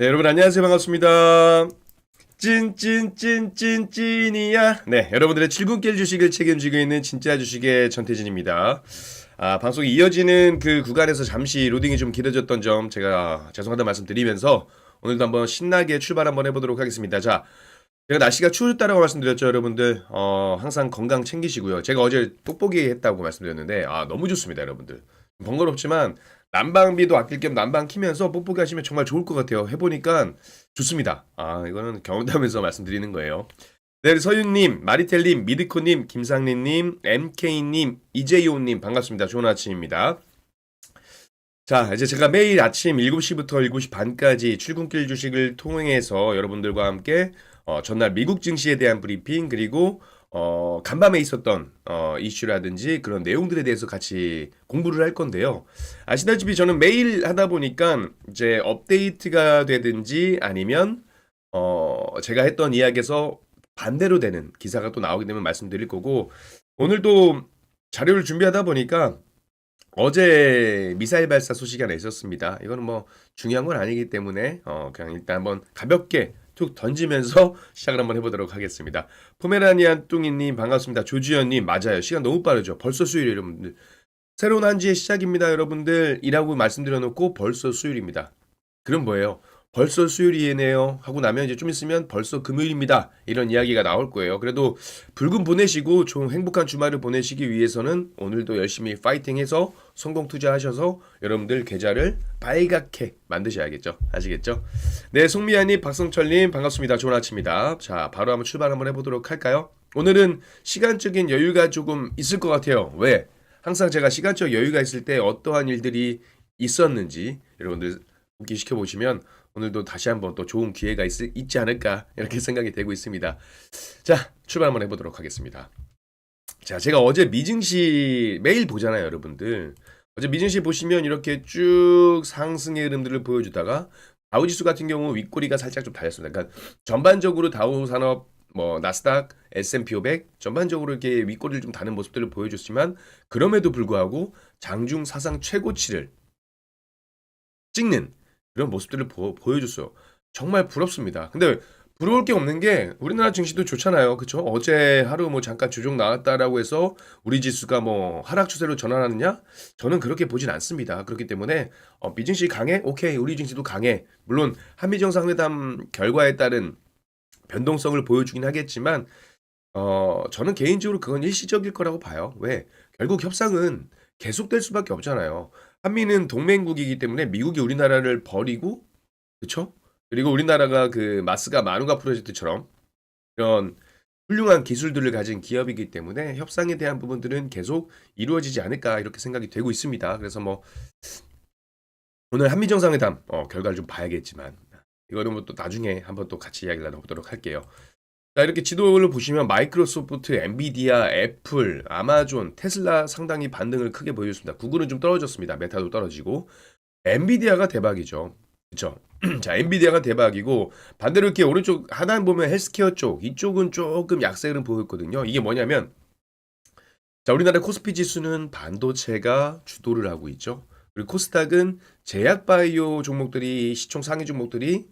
네, 여러분 안녕하세요. 반갑습니다. 찐이야. 네, 여러분들의 출근길 주식을 책임지고 있는 진짜 주식의 전태진입니다. 방송이 이어지는 그 구간에서 잠시 로딩이 좀 길어졌던 점 제가 죄송하다는 말씀 드리면서 오늘도 한번 신나게 출발 한번 해보도록 하겠습니다. 자, 제가 날씨가 추웠다라고 말씀드렸죠, 여러분들. 항상 건강 챙기시고요. 제가 어제 뽁뽁이 했다고 말씀드렸는데, 너무 좋습니다, 여러분들. 번거롭지만 난방비도 아낄 겸 난방 키면서 뽁뽁이 하시면 정말 좋을 것 같아요. 해보니까 좋습니다. 이거는 경험담에서 말씀드리는 거예요. 네, 서윤님, 마리텔님, 미드코님, 김상린님, MK님, 이재효님 반갑습니다. 좋은 아침입니다. 자, 이제 제가 매일 아침 7시부터 7시 반까지 출근길 주식을 통해서 여러분들과 함께 전날 미국 증시에 대한 브리핑 그리고 간밤에 있었던 이슈라든지 그런 내용들에 대해서 같이 공부를 할 건데요. 아시다시피 저는 매일 하다 보니까 이제 업데이트가 되든지 아니면 제가 했던 이야기에서 반대로 되는 기사가 또 나오게 되면 말씀드릴 거고 오늘도 자료를 준비하다 보니까 어제 미사일 발사 소식이 하나 있었습니다. 이거는 뭐 중요한 건 아니기 때문에 그냥 일단 한번 가볍게 툭 던지면서 시작을 한번 해보도록 하겠습니다. 포메라니안 뚱이님 반갑습니다. 조주현님 맞아요. 시간 너무 빠르죠. 벌써 수요일 여러분들. 새로운 한 주의 시작입니다. 여러분들 이라고 말씀드려놓고 벌써 수요일입니다. 그럼 뭐예요? 벌써 수요일이네요 하고 나면 이제 좀 있으면 벌써 금요일입니다. 이런 이야기가 나올 거예요. 그래도 붉은 보내시고 좀 행복한 주말을 보내시기 위해서는 오늘도 열심히 파이팅해서 성공 투자하셔서 여러분들 계좌를 빨갛게 만드셔야겠죠. 아시겠죠? 네, 송미아님, 박성철님 반갑습니다. 좋은 아침입니다. 자, 바로 한번 출발 한번 해보도록 할까요? 오늘은 시간적인 여유가 조금 있을 것 같아요. 왜? 항상 제가 시간적 여유가 있을 때 어떠한 일들이 있었는지 여러분들 복기시켜 보시면 오늘도 다시 한번 또 좋은 기회가 있지 않을까 이렇게 생각이 되고 있습니다. 자, 출발 한번 해보도록 하겠습니다. 자, 제가 어제 미증시 매일 보잖아요, 여러분들. 어제 미증시 보시면 이렇게 쭉 상승의 흐름들을 보여주다가 다우지수 같은 경우 윗꼬리가 살짝 좀 달렸습니다. 그러니까 전반적으로 다우 산업 뭐 나스닥, S&P 500 전반적으로 이렇게 윗꼬리를 좀 다는 모습들을 보여줬지만 그럼에도 불구하고 장중 사상 최고치를 찍는 그런 모습들을 보여줬어요. 정말 부럽습니다. 근데 부러울 게 없는 게 우리나라 증시도 좋잖아요. 그쵸? 어제 하루 뭐 잠깐 조정 나왔다라고 해서 우리 지수가 뭐 하락 추세로 전환하느냐? 저는 그렇게 보진 않습니다. 그렇기 때문에 미증시 강해? 오케이. 우리 증시도 강해. 물론 한미 정상회담 결과에 따른 변동성을 보여주긴 하겠지만 저는 개인적으로 그건 일시적일 거라고 봐요. 왜? 결국 협상은 계속될 수밖에 없잖아요. 한미는 동맹국이기 때문에 미국이 우리나라를 버리고, 그쵸? 그리고 우리나라가 그 마스가 마누가 프로젝트처럼 이런 훌륭한 기술들을 가진 기업이기 때문에 협상에 대한 부분들은 계속 이루어지지 않을까 이렇게 생각이 되고 있습니다. 그래서 뭐 오늘 한미 정상회담 결과를 좀 봐야겠지만 이거는 뭐 또 나중에 한번 또 같이 이야기를 나눠보도록 할게요. 자, 이렇게 지도를 보시면 마이크로소프트, 엔비디아, 애플, 아마존, 테슬라 상당히 반등을 크게 보여줬습니다. 구글은 좀 떨어졌습니다. 메타도 떨어지고. 엔비디아가 대박이죠. 그쵸? 자, 엔비디아가 대박이고 반대로 이렇게 오른쪽 하단 보면 헬스케어 쪽 이쪽은 조금 약세를 보였거든요. 이게 뭐냐면 자, 우리나라 코스피 지수는 반도체가 주도를 하고 있죠. 그리고 코스닥은 제약바이오 종목들이 시총 상위 종목들이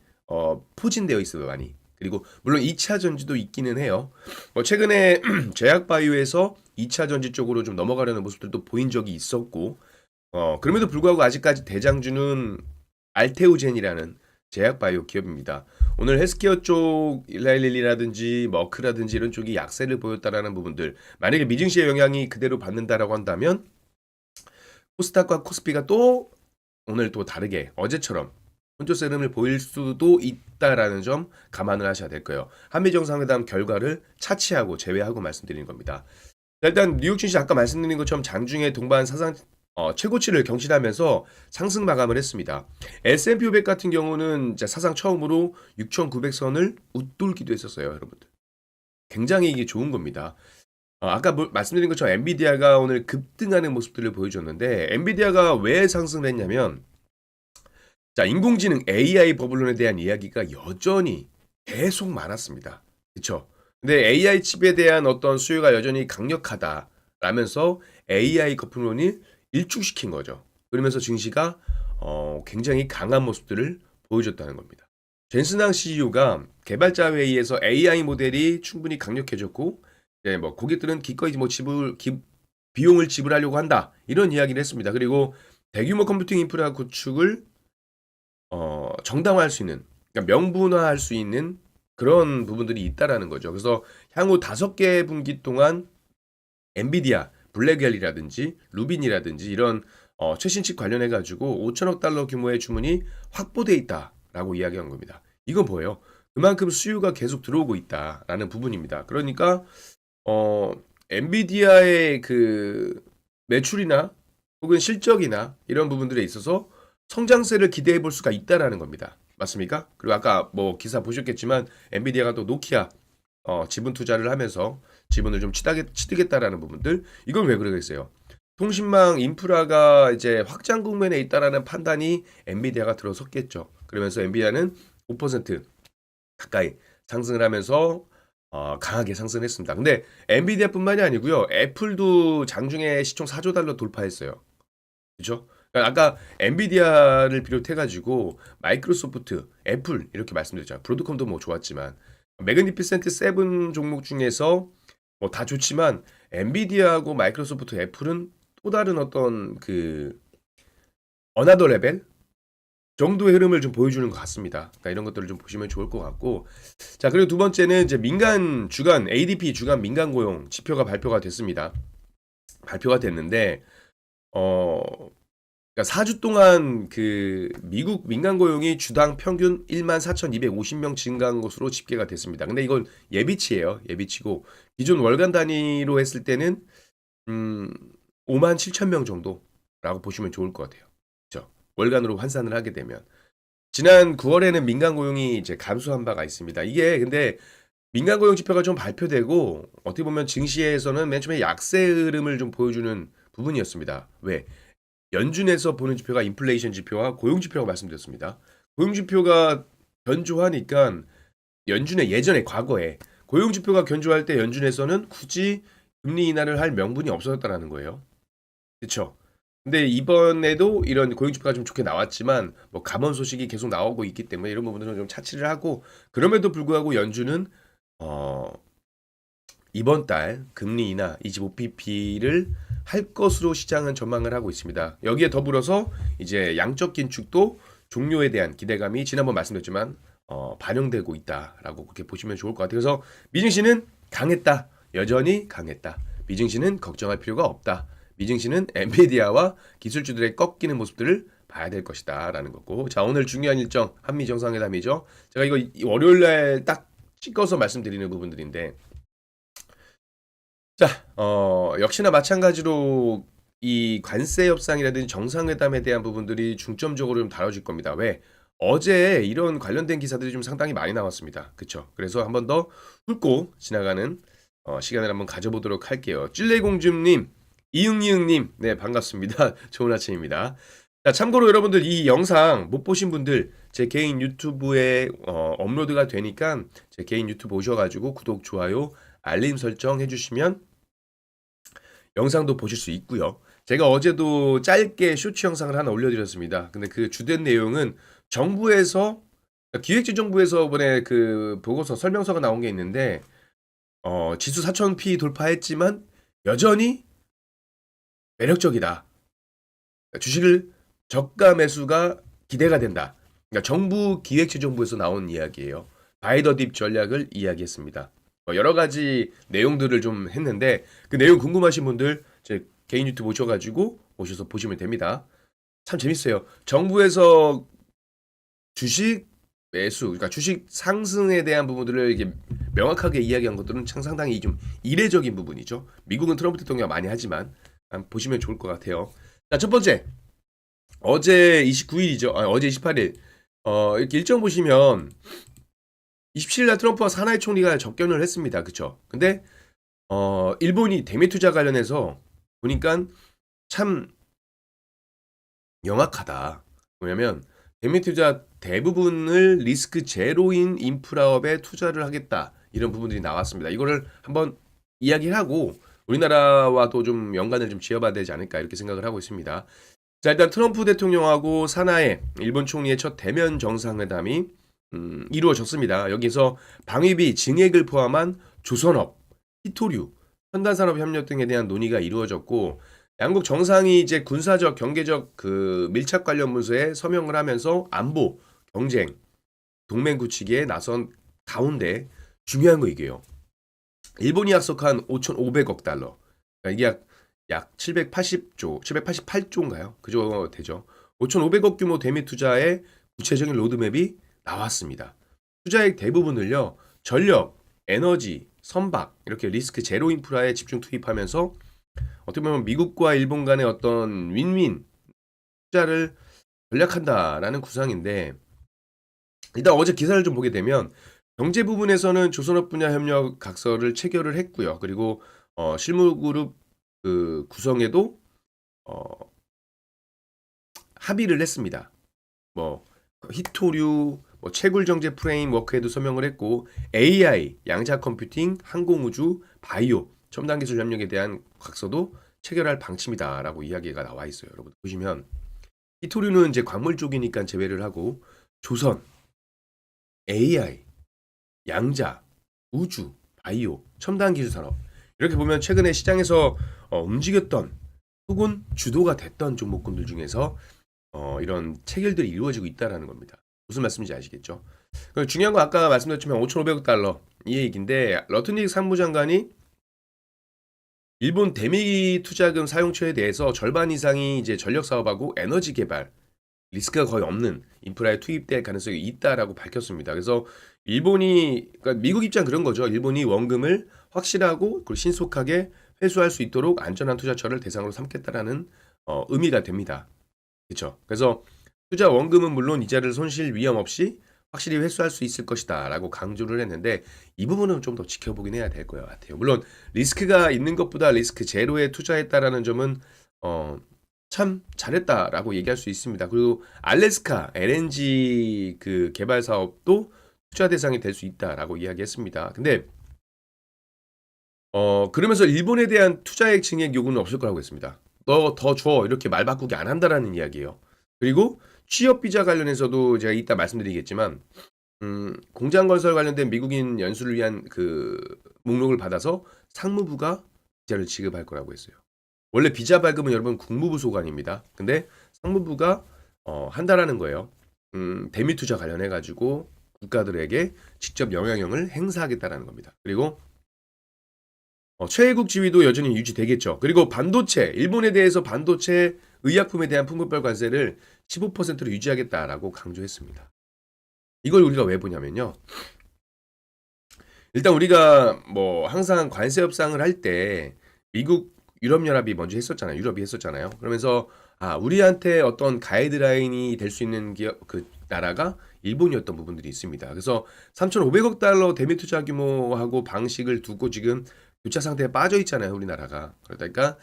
포진되어 있어요, 많이. 그리고 물론 2차 전지도 있기는 해요. 최근에 제약바이오에서 2차 전지 쪽으로 좀 넘어가려는 모습들도 보인 적이 있었고 그럼에도 불구하고 아직까지 대장주는 알테오젠이라는 제약바이오 기업입니다. 오늘 헬스케어 쪽 일라일리라든지 머크라든지 이런 쪽이 약세를 보였다라는 부분들 만약에 미증시의 영향이 그대로 받는다라고 한다면 코스닥과 코스피가 또 오늘 또 다르게 어제처럼 혼조세 흐름을 보일 수도 있다라는 점 감안을 하셔야 될 거예요. 한미 정상회담 결과를 차치하고 제외하고 말씀드리는 겁니다. 자, 일단 뉴욕 증시 아까 말씀드린 것처럼 장중에 동반 사상 최고치를 경신하면서 상승 마감을 했습니다. S&P 500 같은 경우는 사상 처음으로 6,900선을 웃돌기도 했었어요, 여러분들. 굉장히 이게 좋은 겁니다. 아까 말씀드린 것처럼 엔비디아가 오늘 급등하는 모습들을 보여줬는데 엔비디아가 왜 상승을 했냐면 자, 인공지능 AI 버블론에 대한 이야기가 여전히 계속 많았습니다. 그쵸? 근데 AI 칩에 대한 어떤 수요가 여전히 강력하다라면서 AI 거품론이 일축시킨 거죠. 그러면서 증시가 굉장히 강한 모습들을 보여줬다는 겁니다. 젠슨항 CEO가 개발자 회의에서 AI 모델이 충분히 강력해졌고, 뭐 고객들은 기꺼이 뭐 비용을 지불하려고 한다 이런 이야기를 했습니다. 그리고 대규모 컴퓨팅 인프라 구축을 정당화할 수 있는, 그러니까 명분화할 수 있는 그런 부분들이 있다라는 거죠. 그래서 향후 5개 분기 동안 엔비디아, 블랙웰이라든지 루빈이라든지 이런 최신 칩 관련해 가지고 5천억 달러 규모의 주문이 확보돼 있다라고 이야기한 겁니다. 이건 뭐예요? 그만큼 수요가 계속 들어오고 있다라는 부분입니다. 그러니까 어 엔비디아의 그 매출이나 혹은 실적이나 이런 부분들에 있어서 성장세를 기대해 볼 수가 있다라는 겁니다. 맞습니까? 그리고 아까 뭐 기사 보셨겠지만 엔비디아가 또 노키아 지분 투자를 하면서 지분을 좀 치르겠다라는 부분들. 이건 왜 그러겠어요? 통신망 인프라가 이제 확장 국면에 있다라는 판단이 엔비디아가 들어섰겠죠. 그러면서 엔비디아는 5% 가까이 상승을 하면서 강하게 상승했습니다. 근데 엔비디아뿐만이 아니고요. 애플도 장중에 시총 4조 달러 돌파했어요. 그죠? 그러니까 아까 엔비디아를 비롯해가지고 마이크로소프트, 애플 이렇게 말씀드렸잖아요. 브로드컴도 뭐 좋았지만 매그니피센트 7 종목 중에서 뭐 다 좋지만 엔비디아하고 마이크로소프트, 애플은 또 다른 어떤 그 어나더 레벨 정도의 흐름을 좀 보여주는 것 같습니다. 그러니까 이런 것들을 좀 보시면 좋을 것 같고, 자 그리고 두 번째는 이제 민간 주간 ADP 주간 민간 고용 지표가 발표가 됐습니다. 발표가 됐는데 어 그러니까 4주 동안 그 미국 민간 고용이 주당 평균 14,250명 증가한 것으로 집계가 됐습니다. 근데 이건 예비치예요. 예비치고 기존 월간 단위로 했을 때는 5만 7천 명 정도라고 보시면 좋을 것 같아요. 그렇죠? 월간으로 환산을 하게 되면 지난 9월에는 민간 고용이 이제 감소한 바가 있습니다. 이게 근데 민간 고용 지표가 좀 발표되고 어떻게 보면 증시에서는 맨 처음에 약세 흐름을 좀 보여주는 부분이었습니다. 왜? 연준에서 보는 지표가 인플레이션 지표와 고용 지표라고 말씀드렸습니다. 고용 지표가 견조하니까 연준의 예전에 과거에 고용 지표가 견조할 때 연준에서는 굳이 금리 인하를 할 명분이 없어졌다라는 거예요. 그렇죠? 근데 이번에도 이런 고용 지표가 좀 좋게 나왔지만 뭐 감원 소식이 계속 나오고 있기 때문에 이런 부분들은 좀 차치를 하고 그럼에도 불구하고 연준은 어 이번 달 금리 인하 25pp를 할 것으로 시장은 전망을 하고 있습니다. 여기에 더불어서 이제 양적 긴축도 종료에 대한 기대감이 지난번 말씀드렸지만 반영되고 있다라고 그렇게 보시면 좋을 것 같아요. 그래서 미증시는 강했다. 여전히 강했다. 미증시는 걱정할 필요가 없다. 미증시는 엔비디아와 기술주들의 꺾이는 모습들을 봐야 될 것이다라는 거고. 자, 오늘 중요한 일정 한미 정상회담이죠. 제가 이거 월요일 날 딱 찍어서 말씀드리는 부분들인데 자, 역시나 마찬가지로 이 관세 협상이라든지 정상회담에 대한 부분들이 중점적으로 좀 다뤄질 겁니다. 왜? 어제 이런 관련된 기사들이 좀 상당히 많이 나왔습니다. 그쵸? 그래서 한번 더 훑고 지나가는 시간을 한번 가져보도록 할게요. 찔레공주님, 이응이응님, 네 반갑습니다. 좋은 아침입니다. 자, 참고로 여러분들 이 영상 못 보신 분들 제 개인 유튜브에 업로드가 되니까 제 개인 유튜브 오셔가지고 구독, 좋아요, 알림 설정 해주시면 영상도 보실 수 있고요. 제가 어제도 짧게 쇼츠 영상을 하나 올려드렸습니다. 근데 그 주된 내용은 정부에서 기획재정부에서 이번에 그 보고서 설명서가 나온 게 있는데 지수 4,000p 돌파했지만 여전히 매력적이다. 주식을 저가 매수가 기대가 된다. 그러니까 정부 기획재정부에서 나온 이야기예요. 바이 더 딥 전략을 이야기했습니다. 여러 가지 내용들을 좀 했는데 그 내용 궁금하신 분들 제 개인 유튜브 오셔서 보시면 됩니다. 참 재밌어요. 정부에서 주식 매수, 그러니까 주식 상승에 대한 부분들을 이게 명확하게 이야기한 것들은 참 상당히 좀 이례적인 부분이죠. 미국은 트럼프 대통령이 많이 하지만 보시면 좋을 것 같아요. 자, 첫 번째. 어제 29일이죠. 어제 28일. 이렇게 일정 보시면 27일 날 트럼프와 사나이 총리가 접견을 했습니다. 그쵸? 근데 일본이 대미 투자 관련해서 보니까 참 영악하다. 뭐냐면 대미 투자 대부분을 리스크 제로인 인프라업에 투자를 하겠다. 이런 부분들이 나왔습니다. 이거를 한번 이야기를 하고 우리나라와도 좀 연관을 좀 지어봐야 되지 않을까 이렇게 생각을 하고 있습니다. 자, 일단 트럼프 대통령하고 사나이 일본 총리의 첫 대면 정상회담이 이루어졌습니다. 여기서 방위비 증액을 포함한 조선업, 히토류, 첨단산업 협력 등에 대한 논의가 이루어졌고 양국 정상이 이제 군사적, 경제적 그 밀착 관련 문서에 서명을 하면서 안보, 경쟁, 동맹 구축에 나선 가운데 중요한 거 이게요. 일본이 약속한 5,500억 달러. 그러니까 이게 약 780조, 788조인가요? 그죠 되죠. 5,500억 규모 대미 투자의 구체적인 로드맵이 나왔습니다. 투자액 대부분을요. 전력, 에너지, 선박 이렇게 리스크 제로 인프라에 집중 투입하면서 어떻게 보면 미국과 일본 간의 어떤 윈윈 투자를 전략한다라는 구상인데 일단 어제 기사를 좀 보게 되면 경제 부분에서는 조선업 분야 협력 각서를 체결을 했고요. 그리고 실무그룹 그 구성에도 어, 합의를 했습니다. 뭐 히토류, 뭐 채굴 정제 프레임워크에도 서명을 했고 AI, 양자 컴퓨팅, 항공우주, 바이오, 첨단 기술 협력에 대한 각서도 체결할 방침이다라고 이야기가 나와 있어요. 여러분 보시면 히토류는 이제 광물 쪽이니까 제외를 하고 조선, AI, 양자, 우주, 바이오, 첨단 기술 산업 이렇게 보면 최근에 시장에서 움직였던 혹은 주도가 됐던 종목군들 중에서 이런 체결들이 이루어지고 있다라는 겁니다. 무슨 말씀인지 아시겠죠? 중요한 건 아까 말씀드렸지만 5,500억 달러 이 얘기인데 러트닉 상무장관이 일본 대미 투자금 사용처에 대해서 절반 이상이 이제 전력 사업하고 에너지 개발 리스크가 거의 없는 인프라에 투입될 가능성이 있다라고 밝혔습니다. 그래서 일본이 그러니까 미국 입장 그런 거죠. 일본이 원금을 확실하고 그리고 신속하게 회수할 수 있도록 안전한 투자처를 대상으로 삼겠다라는 의미가 됩니다. 그렇죠. 그래서 투자 원금은 물론 이자를 손실 위험 없이 확실히 회수할 수 있을 것이다라고 강조를 했는데 이 부분은 좀 더 지켜보긴 해야 될 것 같아요. 물론 리스크가 있는 것보다 리스크 제로에 투자했다라는 점은 참 잘했다라고 얘기할 수 있습니다. 그리고 알래스카 LNG 그 개발 사업도 투자 대상이 될 수 있다라고 이야기했습니다. 근데 그러면서 일본에 대한 투자액 증액 요구는 없을 거라고 했습니다. 너 더 줘 이렇게 말 바꾸기 안 한다라는 이야기예요. 그리고 취업 비자 관련해서도 제가 이따 말씀드리겠지만 공장 건설 관련된 미국인 연수를 위한 그 목록을 받아서 상무부가 비자를 지급할 거라고 했어요. 원래 비자 발급은 여러분 국무부 소관입니다. 근데 상무부가 한다라는 거예요. 대미 투자 관련해 가지고 국가들에게 직접 영향력을 행사하겠다라는 겁니다. 그리고 최애국 지위도 여전히 유지되겠죠. 그리고 반도체, 일본에 대해서 반도체 의약품에 대한 품목별 관세를 15%로 유지하겠다라고 강조했습니다. 이걸 우리가 왜 보냐면요. 일단 우리가 뭐 항상 관세 협상을 할 때 미국, 유럽연합이 먼저 했었잖아요. 유럽이 했었잖아요. 그러면서 우리한테 어떤 가이드라인이 될 수 있는 그 나라가 일본이었던 부분들이 있습니다. 그래서 3,500억 달러 대미 투자 규모하고 방식을 두고 지금 교차 상태에 빠져 있잖아요, 우리나라가. 그러니까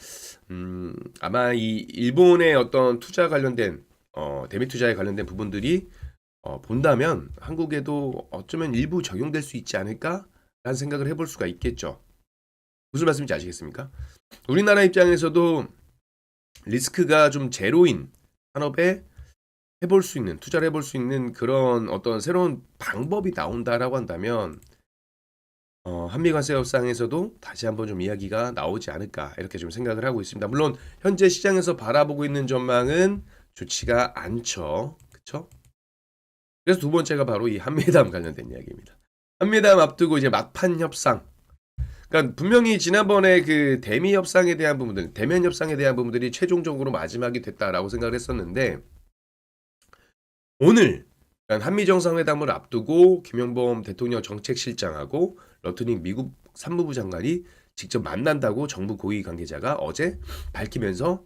아마 이 일본의 어떤 투자 관련된 대미 투자에 관련된 부분들이 본다면 한국에도 어쩌면 일부 적용될 수 있지 않을까라는 생각을 해볼 수가 있겠죠. 무슨 말씀인지 아시겠습니까? 우리나라 입장에서도 리스크가 좀 제로인 산업에 해볼 수 있는 투자를 해볼 수 있는 그런 어떤 새로운 방법이 나온다라고 한다면 한미 관세 협상에서도 다시 한번 좀 이야기가 나오지 않을까 이렇게 좀 생각을 하고 있습니다. 물론 현재 시장에서 바라보고 있는 전망은 좋지가 않죠. 그렇죠? 그래서 두 번째가 바로 이 한미회담 관련된 이야기입니다. 한미회담 앞두고 이제 막판 협상. 그러니까 분명히 지난번에 그 대미 협상에 대한 부분들, 대면 협상에 대한 부분들이 최종적으로 마지막이 됐다라고 생각을 했었는데 오늘 그러니까 한미 정상회담을 앞두고 김영범 대통령 정책실장하고 러트닉 미국 산무부 장관이 직접 만난다고 정부 고위 관계자가 어제 밝히면서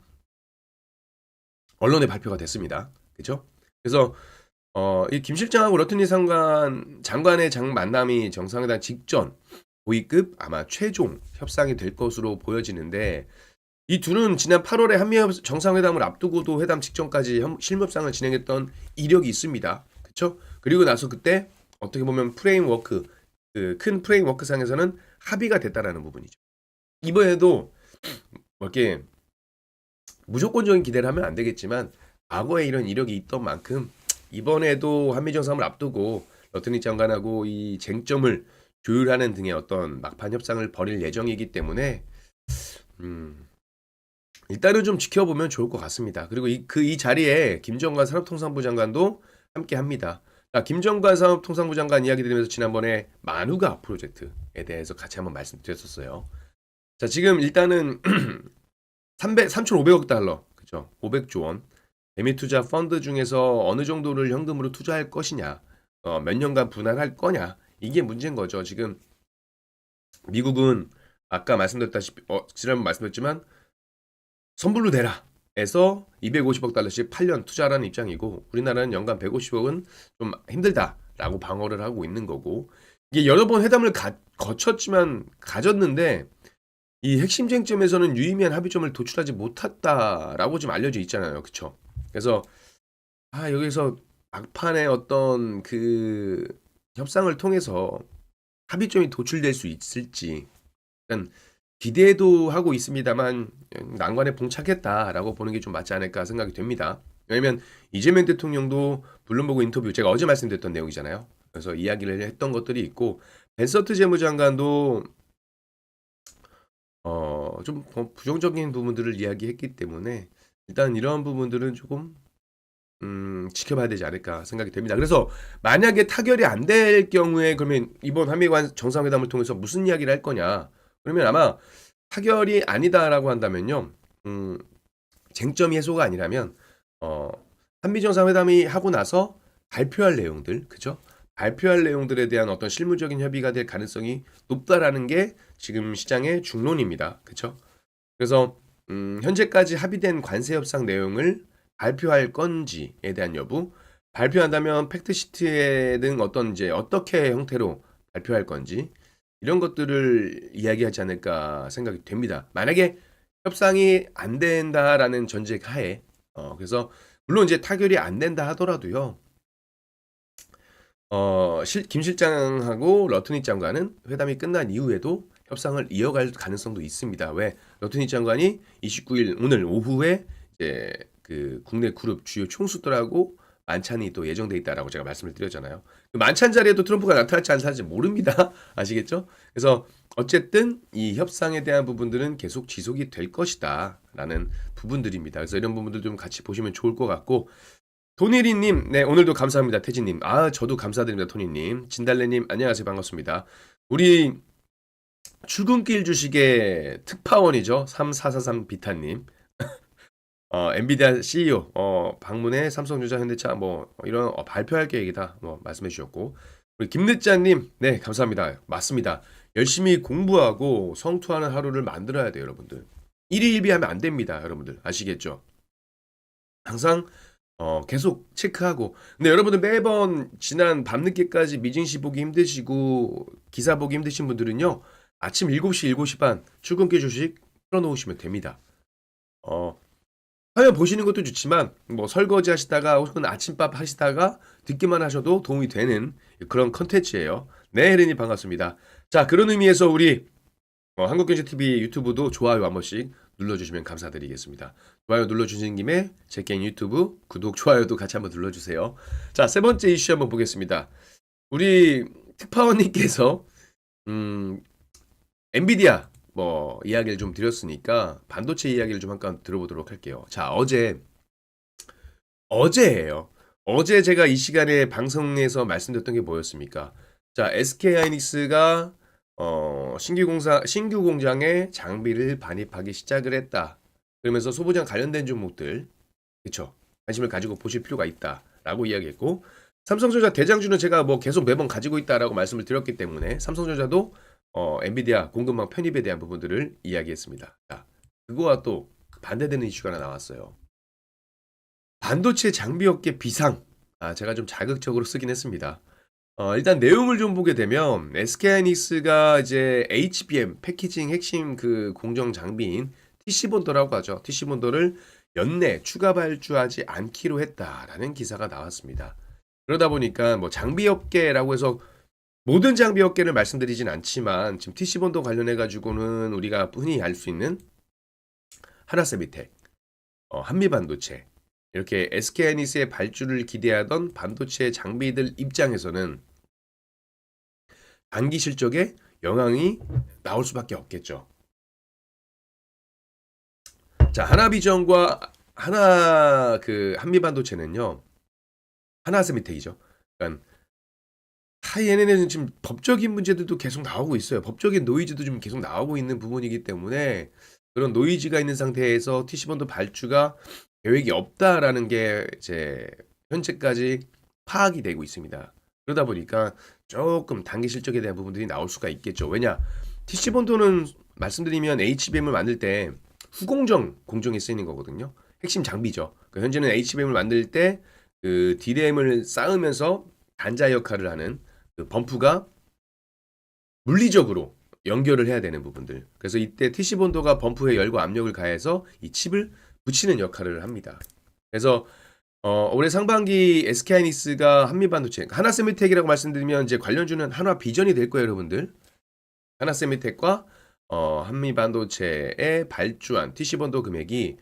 언론에 발표가 됐습니다. 그렇죠? 그래서 이 김 실장하고 러트닉 장관의 만남이 정상회담 직전 고위급 아마 최종 협상이 될 것으로 보여지는데 이 둘은 지난 8월에 한미 정상회담을 앞두고도 회담 직전까지 실무협상을 진행했던 이력이 있습니다. 그렇죠? 그리고 나서 그때 어떻게 보면 프레임워크 그 큰 프레임워크 상에서는 합의가 됐다라는 부분이죠. 이번에도 뭐 이렇게 무조건적인 기대를 하면 안 되겠지만 과거에 이런 이력이 있던 만큼 이번에도 한미 정상을 앞두고 러트니 장관하고 이 쟁점을 조율하는 등의 어떤 막판 협상을 벌일 예정이기 때문에 음, 일단은 좀 지켜보면 좋을 것 같습니다. 그리고 이 자리에 김정관 산업통상부 장관도 함께 합니다. 자, 김정관 산업통상부 장관 이야기 드리면서 지난번에 만우가 프로젝트에 대해서 같이 한번 말씀드렸었어요. 자, 지금 일단은 3,500억 달러, 그죠? 500조 원. 대미 투자 펀드 중에서 어느 정도를 현금으로 투자할 것이냐, 몇 년간 분할할 거냐, 이게 문제인 거죠. 지금 미국은 아까 말씀드렸다시피, 지난번 말씀드렸지만, 선불로 내라 해서 250억 달러씩 8년 투자하라는 입장이고, 우리나라는 연간 150억은 좀 힘들다라고 방어를 하고 있는 거고, 이게 여러 번 회담을 거쳤지만, 가졌는데, 이 핵심 쟁점에서는 유의미한 합의점을 도출하지 못했다라고 지금 알려져 있잖아요. 그쵸? 그래서 여기서 막판에 어떤 그 협상을 통해서 합의점이 도출될 수 있을지 일단 기대도 하고 있습니다만 난관에 봉착했다라고 보는 게 좀 맞지 않을까 생각이 됩니다. 왜냐면 이재명 대통령도 블룸버그 인터뷰 제가 어제 말씀드렸던 내용이잖아요. 그래서 이야기를 했던 것들이 있고 벤서트 재무장관도 좀 부정적인 부분들을 이야기했기 때문에 일단 이런 부분들은 조금 지켜봐야 되지 않을까 생각이 됩니다. 그래서 만약에 타결이 안 될 경우에 그러면 이번 한미관 정상회담을 통해서 무슨 이야기를 할 거냐? 그러면 아마 타결이 아니다라고 한다면요. 쟁점 해소가 아니라면 한미 정상회담이 하고 나서 발표할 내용들, 그죠? 발표할 내용들에 대한 어떤 실무적인 협의가 될 가능성이 높다라는 게 지금 시장의 중론입니다. 그렇죠? 그래서 현재까지 합의된 관세 협상 내용을 발표할 건지에 대한 여부, 발표한다면 팩트시트에 등 어떤 이제 어떻게 형태로 발표할 건지 이런 것들을 이야기하지 않을까 생각이 됩니다. 만약에 협상이 안 된다라는 전제 하에 그래서 물론 이제 타결이 안 된다 하더라도요. 김 실장하고 러트니 장관은 회담이 끝난 이후에도 협상을 이어갈 가능성도 있습니다. 왜? 러트니 장관이 29일 오늘 오후에 이제 그 국내 그룹 주요 총수들하고 만찬이 또 예정돼 있다라고 제가 말씀을 드렸잖아요. 그 만찬 자리에도 트럼프가 나타날지 안 나타날지 모릅니다. 아시겠죠? 그래서 어쨌든 이 협상에 대한 부분들은 계속 지속이 될 것이다라는 부분들입니다. 그래서 이런 부분들 좀 같이 보시면 좋을 것 같고 도니리님, 네, 오늘도 감사합니다. 태진님. 저도 감사드립니다. 토니님. 진달래님, 안녕하세요. 반갑습니다. 우리 출근길 주식의 특파원이죠. 3443 비타님. 엔비디아 CEO, 방문해 삼성전자, 현대차, 뭐, 이런 발표할 계획이다. 뭐, 말씀해 주셨고. 우리 김늦자님, 네, 감사합니다. 맞습니다. 열심히 공부하고 성투하는 하루를 만들어야 돼요, 여러분들. 일희일비하면 안 됩니다, 여러분들. 아시겠죠? 항상 계속 체크하고. 근데 여러분들 매번 지난 밤늦게까지 미증시 보기 힘드시고 기사 보기 힘드신 분들은요. 아침 7시, 7시 반 출근길 주식 틀어놓으시면 됩니다. 화면 보시는 것도 좋지만 뭐 설거지 하시다가 혹은 아침밥 하시다가 듣기만 하셔도 도움이 되는 그런 컨텐츠예요. 네, 혜린이 반갑습니다. 자, 그런 의미에서 우리 한국경제TV 유튜브도 좋아요 한 번씩 눌러주시면 감사드리겠습니다. 좋아요 눌러주신 김에 제 개인 유튜브 구독, 좋아요도 같이 한번 눌러주세요. 자, 세 번째 이슈 한번 보겠습니다. 우리 특파원님께서 엔비디아 뭐 이야기를 좀 드렸으니까 반도체 이야기를 좀 잠깐 들어보도록 할게요. 자, 어제예요. 어제 제가 이 시간에 방송에서 말씀드렸던 게 뭐였습니까? 자, SK하이닉스가 신규 공장에 장비를 반입하기 시작을 했다. 그러면서 소부장 관련된 종목들, 그쵸? 관심을 가지고 보실 필요가 있다라고 이야기했고, 삼성전자 대장주는 제가 뭐 계속 매번 가지고 있다라고 말씀을 드렸기 때문에 삼성전자도 엔비디아 공급망 편입에 대한 부분들을 이야기했습니다. 자, 그거와 또 반대되는 이슈가 하나 나왔어요. 반도체 장비 업계 비상. 제가 좀 자극적으로 쓰긴 했습니다. 일단 내용을 좀 보게 되면 SK하이닉스가 이제 HBM 패키징 핵심 그 공정 장비인 TC본더라고 하죠. TC본더를 연내 추가 발주하지 않기로 했다라는 기사가 나왔습니다. 그러다 보니까 뭐 장비 업계라고 해서 모든 장비 업계를 말씀드리진 않지만 지금 TC본더 관련해 가지고는 우리가 흔히 알 수 있는 하나세미텍, 한미반도체 이렇게 SK하이닉스의 발주를 기대하던 반도체 장비들 입장에서는 단기 실적에 영향이 나올 수밖에 없겠죠. 자, 하나비전과 한미반도체는요. 하나세미텍이죠. 그러니까 얘네는 지금 법적인 문제들도 계속 나오고 있어요. 법적인 노이즈도 좀 계속 나오고 있는 부분이기 때문에 그런 노이즈가 있는 상태에서 TC본도 발주가 계획이 없다라는 게 이제 현재까지 파악이 되고 있습니다. 그러다 보니까 조금 단기 실적에 대한 부분들이 나올 수가 있겠죠. 왜냐? TC본도는 말씀드리면 HBM을 만들 때 후공정 공정에 쓰이는 거거든요. 핵심 장비죠. 그러니까 현재는 HBM을 만들 때 그 D램을 쌓으면서 단자 역할을 하는 그 범프가 물리적으로 연결을 해야 되는 부분들. 그래서 이때 TC본도가 범프에 열과 압력을 가해서 이 칩을 붙이는 역할을 합니다. 그래서 올해 상반기 SK하이닉스가 한미반도체, 하나세미텍이라고 말씀드리면 이제 관련주는 한화비전이 될 거예요, 여러분들. 하나세미텍과 한미반도체에 발주한 TC본도 금액이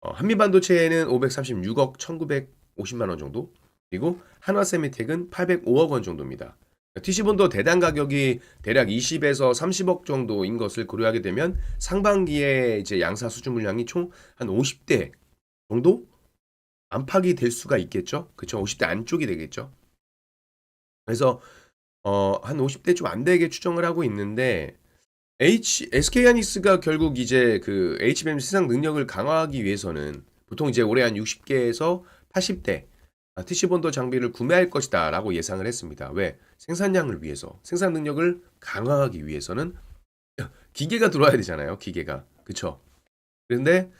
한미반도체에는 536억 1950만 원 정도, 그리고 한화세미텍은 805억 원 정도입니다. TC본도 대당 가격이 대략 20에서 30억 정도인 것을 고려하게 되면 상반기에 이제 양사 수주 물량이 총 한 50대 정도 안팎이 될 수가 있겠죠. 그렇죠? 50대 안쪽이 되겠죠. 그래서 한 50대 좀 안 되게 추정을 하고 있는데 SK하이닉스가 결국 이제 그 HBM 시상 능력을 강화하기 위해서는 보통 이제 올해 한 60개에서 80대 TC본도 장비를 구매할 것이다 라고 예상을 했습니다. 왜? 생산량을 위해서, 생산 능력을 강화하기 위해서는 기계가 들어와야 되잖아요. 기계가. 그쵸? 그런데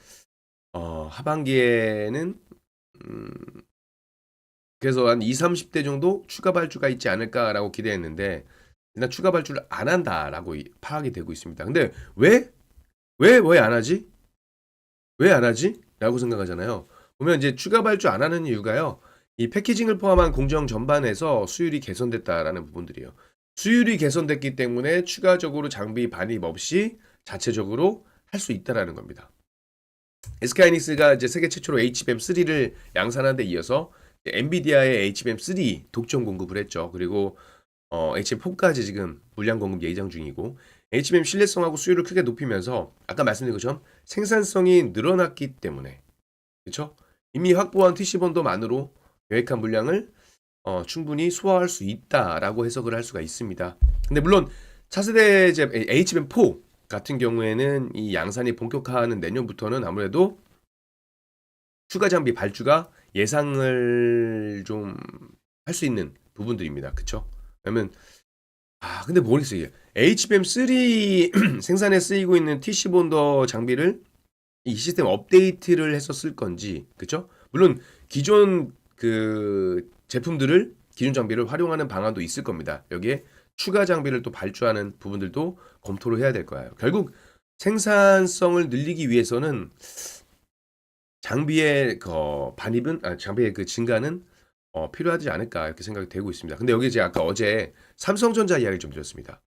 하반기에는 그래서 한 20, 30대 정도 추가 발주가 있지 않을까라고 기대했는데 일단 추가 발주를 안 한다라고 파악이 되고 있습니다. 근데 왜 안 하지? 왜 안 하지? 라고 생각하잖아요. 보면 이제 추가 발주 안 하는 이유가요. 이 패키징을 포함한 공정 전반에서 수율이 개선됐다라는 부분들이에요. 수율이 개선됐기 때문에 추가적으로 장비 반입 없이 자체적으로 할 수 있다라는 겁니다. SK하이닉스가 이제 세계 최초로 HBM3를 양산한 데 이어서 엔비디아의 HBM3 독점 공급을 했죠. 그리고 HBM4까지 지금 물량 공급 예정 중이고 HBM 신뢰성하고 수율을 크게 높이면서 아까 말씀드린 것처럼 생산성이 늘어났기 때문에 그렇죠? 이미 확보한 TC본도만으로 계획한 물량을 충분히 소화할 수 있다라고 해석을 할 수가 있습니다. 근데 물론 차세대 이제 HBM4 같은 경우에는 이 양산이 본격화하는 내년부터는 아무래도 추가 장비 발주가 예상을 좀 할 수 있는 부분들입니다. 그쵸? 그러면 근데 모르겠어요. HBM3 생산에 쓰이고 있는 TC본더 장비를 이 시스템 업데이트를 해서 쓸 건지, 그쵸? 물론 기존 그 제품들을 기존 장비를 활용하는 방안도 있을 겁니다. 여기에 추가 장비를 또 발주하는 부분들도 검토를 해야 될 거예요. 결국 생산성을 늘리기 위해서는 장비의 장비의 그 증가는 필요하지 않을까 이렇게 생각이 되고 있습니다. 근데 여기 제가 아까 어제 삼성전자 이야기를 좀 드렸습니다.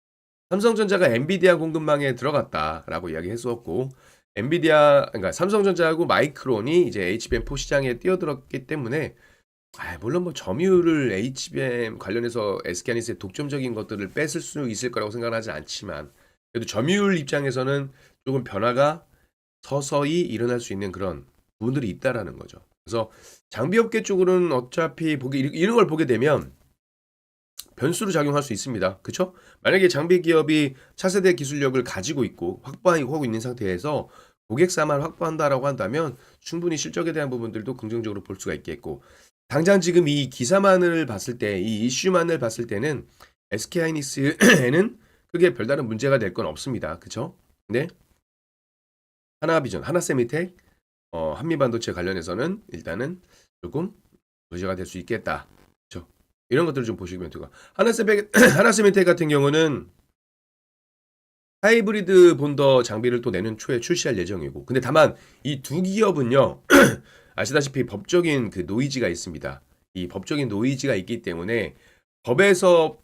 삼성전자가 엔비디아 공급망에 들어갔다라고 이야기했었고 그러니까 삼성전자하고 마이크론이 이제 HBM4 시장에 뛰어들었기 때문에 물론 뭐 점유율을 HBM 관련해서 SK하이닉스의 독점적인 것들을 뺏을 수 있을 거라고 생각은 하지 않지만 그래도 점유율 입장에서는 조금 변화가 서서히 일어날 수 있는 그런 부분들이 있다라는 거죠. 그래서 장비업계 쪽으로는 어차피 이런 걸 보게 되면 변수로 작용할 수 있습니다. 그렇죠? 만약에 장비 기업이 차세대 기술력을 가지고 있고 확보하고 있는 상태에서 고객사만 확보한다라고 한다면 충분히 실적에 대한 부분들도 긍정적으로 볼 수가 있겠고 당장 지금 이 기사만을 봤을 때, 이 이슈만을 봤을 때는 SK하이닉스에는 크게 별다른 문제가 될 건 없습니다. 그렇죠? 근데 하나비전, 하나세미텍, 한미반도체 관련해서는 일단은 조금 문제가 될 수 있겠다. 그렇죠? 이런 것들을 좀 보시면 되고 하나세미텍 같은 경우는 하이브리드 본더 장비를 또 내년 초에 출시할 예정이고 근데 다만 이 두 기업은요 아시다시피 법적인 그 노이즈가 있습니다. 이 법적인 노이즈가 있기 때문에 법원에서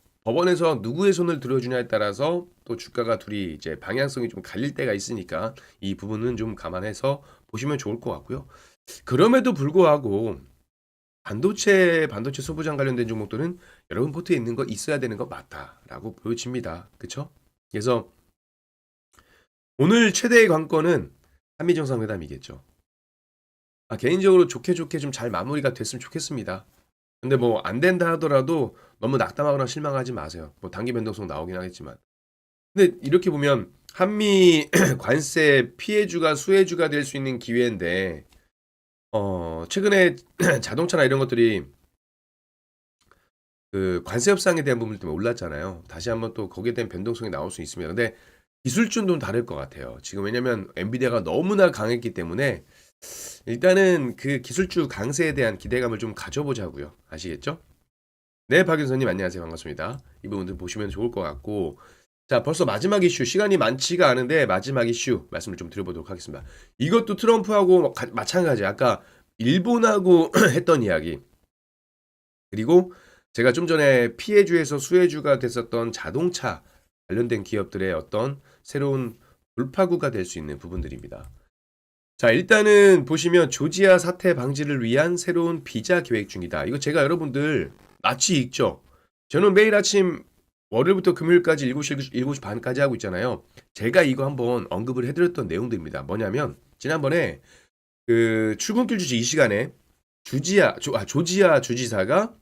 누구의 손을 들어주냐에 따라서 또 주가가 둘이 이제 방향성이 좀 갈릴 때가 있으니까 이 부분은 좀 감안해서 보시면 좋을 것 같고요. 그럼에도 불구하고 반도체 소부장 관련된 종목들은 여러분 포트에 있는 거 있어야 되는 거 맞다라고 보여집니다. 그쵸? 그래서 오늘 최대의 관건은 한미 정상회담이겠죠. 개인적으로 좋게 좀 잘 마무리가 됐으면 좋겠습니다. 근데 뭐 안 된다 하더라도 너무 낙담하거나 실망하지 마세요. 뭐 단기 변동성 나오긴 하겠지만. 근데 이렇게 보면 한미 관세 피해주가 수혜주가 될 수 있는 기회인데 최근에 자동차나 이런 것들이 그 관세 협상에 대한 부분 때문에 올랐잖아요. 다시 한번 또 거기에 대한 변동성이 나올 수 있습니다. 근데 기술주는 다를 것 같아요. 지금 왜냐면 엔비디아가 너무나 강했기 때문에 일단은 그 기술주 강세에 대한 기대감을 좀 가져보자고요. 아시겠죠? 네, 박윤선님 안녕하세요. 반갑습니다. 이 부분들 보시면 좋을 것 같고 자, 벌써 마지막 이슈 시간이 많지가 않은데 마지막 이슈 말씀을 좀 드려보도록 하겠습니다. 이것도 트럼프하고 마찬가지. 아까 일본하고 했던 이야기. 그리고 제가 좀 전에 피해주에서 수혜주가 됐었던 자동차 관련된 기업들의 어떤 새로운 돌파구가 될 수 있는 부분들입니다. 자, 일단은 보시면 조지아 사태 방지를 위한 새로운 비자 계획 중이다. 이거 제가 여러분들 낯이 익죠? 저는 매일 아침 월요일부터 금요일까지 7시 반까지 하고 있잖아요. 제가 이거 한번 언급을 해드렸던 내용들입니다. 뭐냐면 지난번에 그 출근길 주지 이 시간에 조지아 주지사가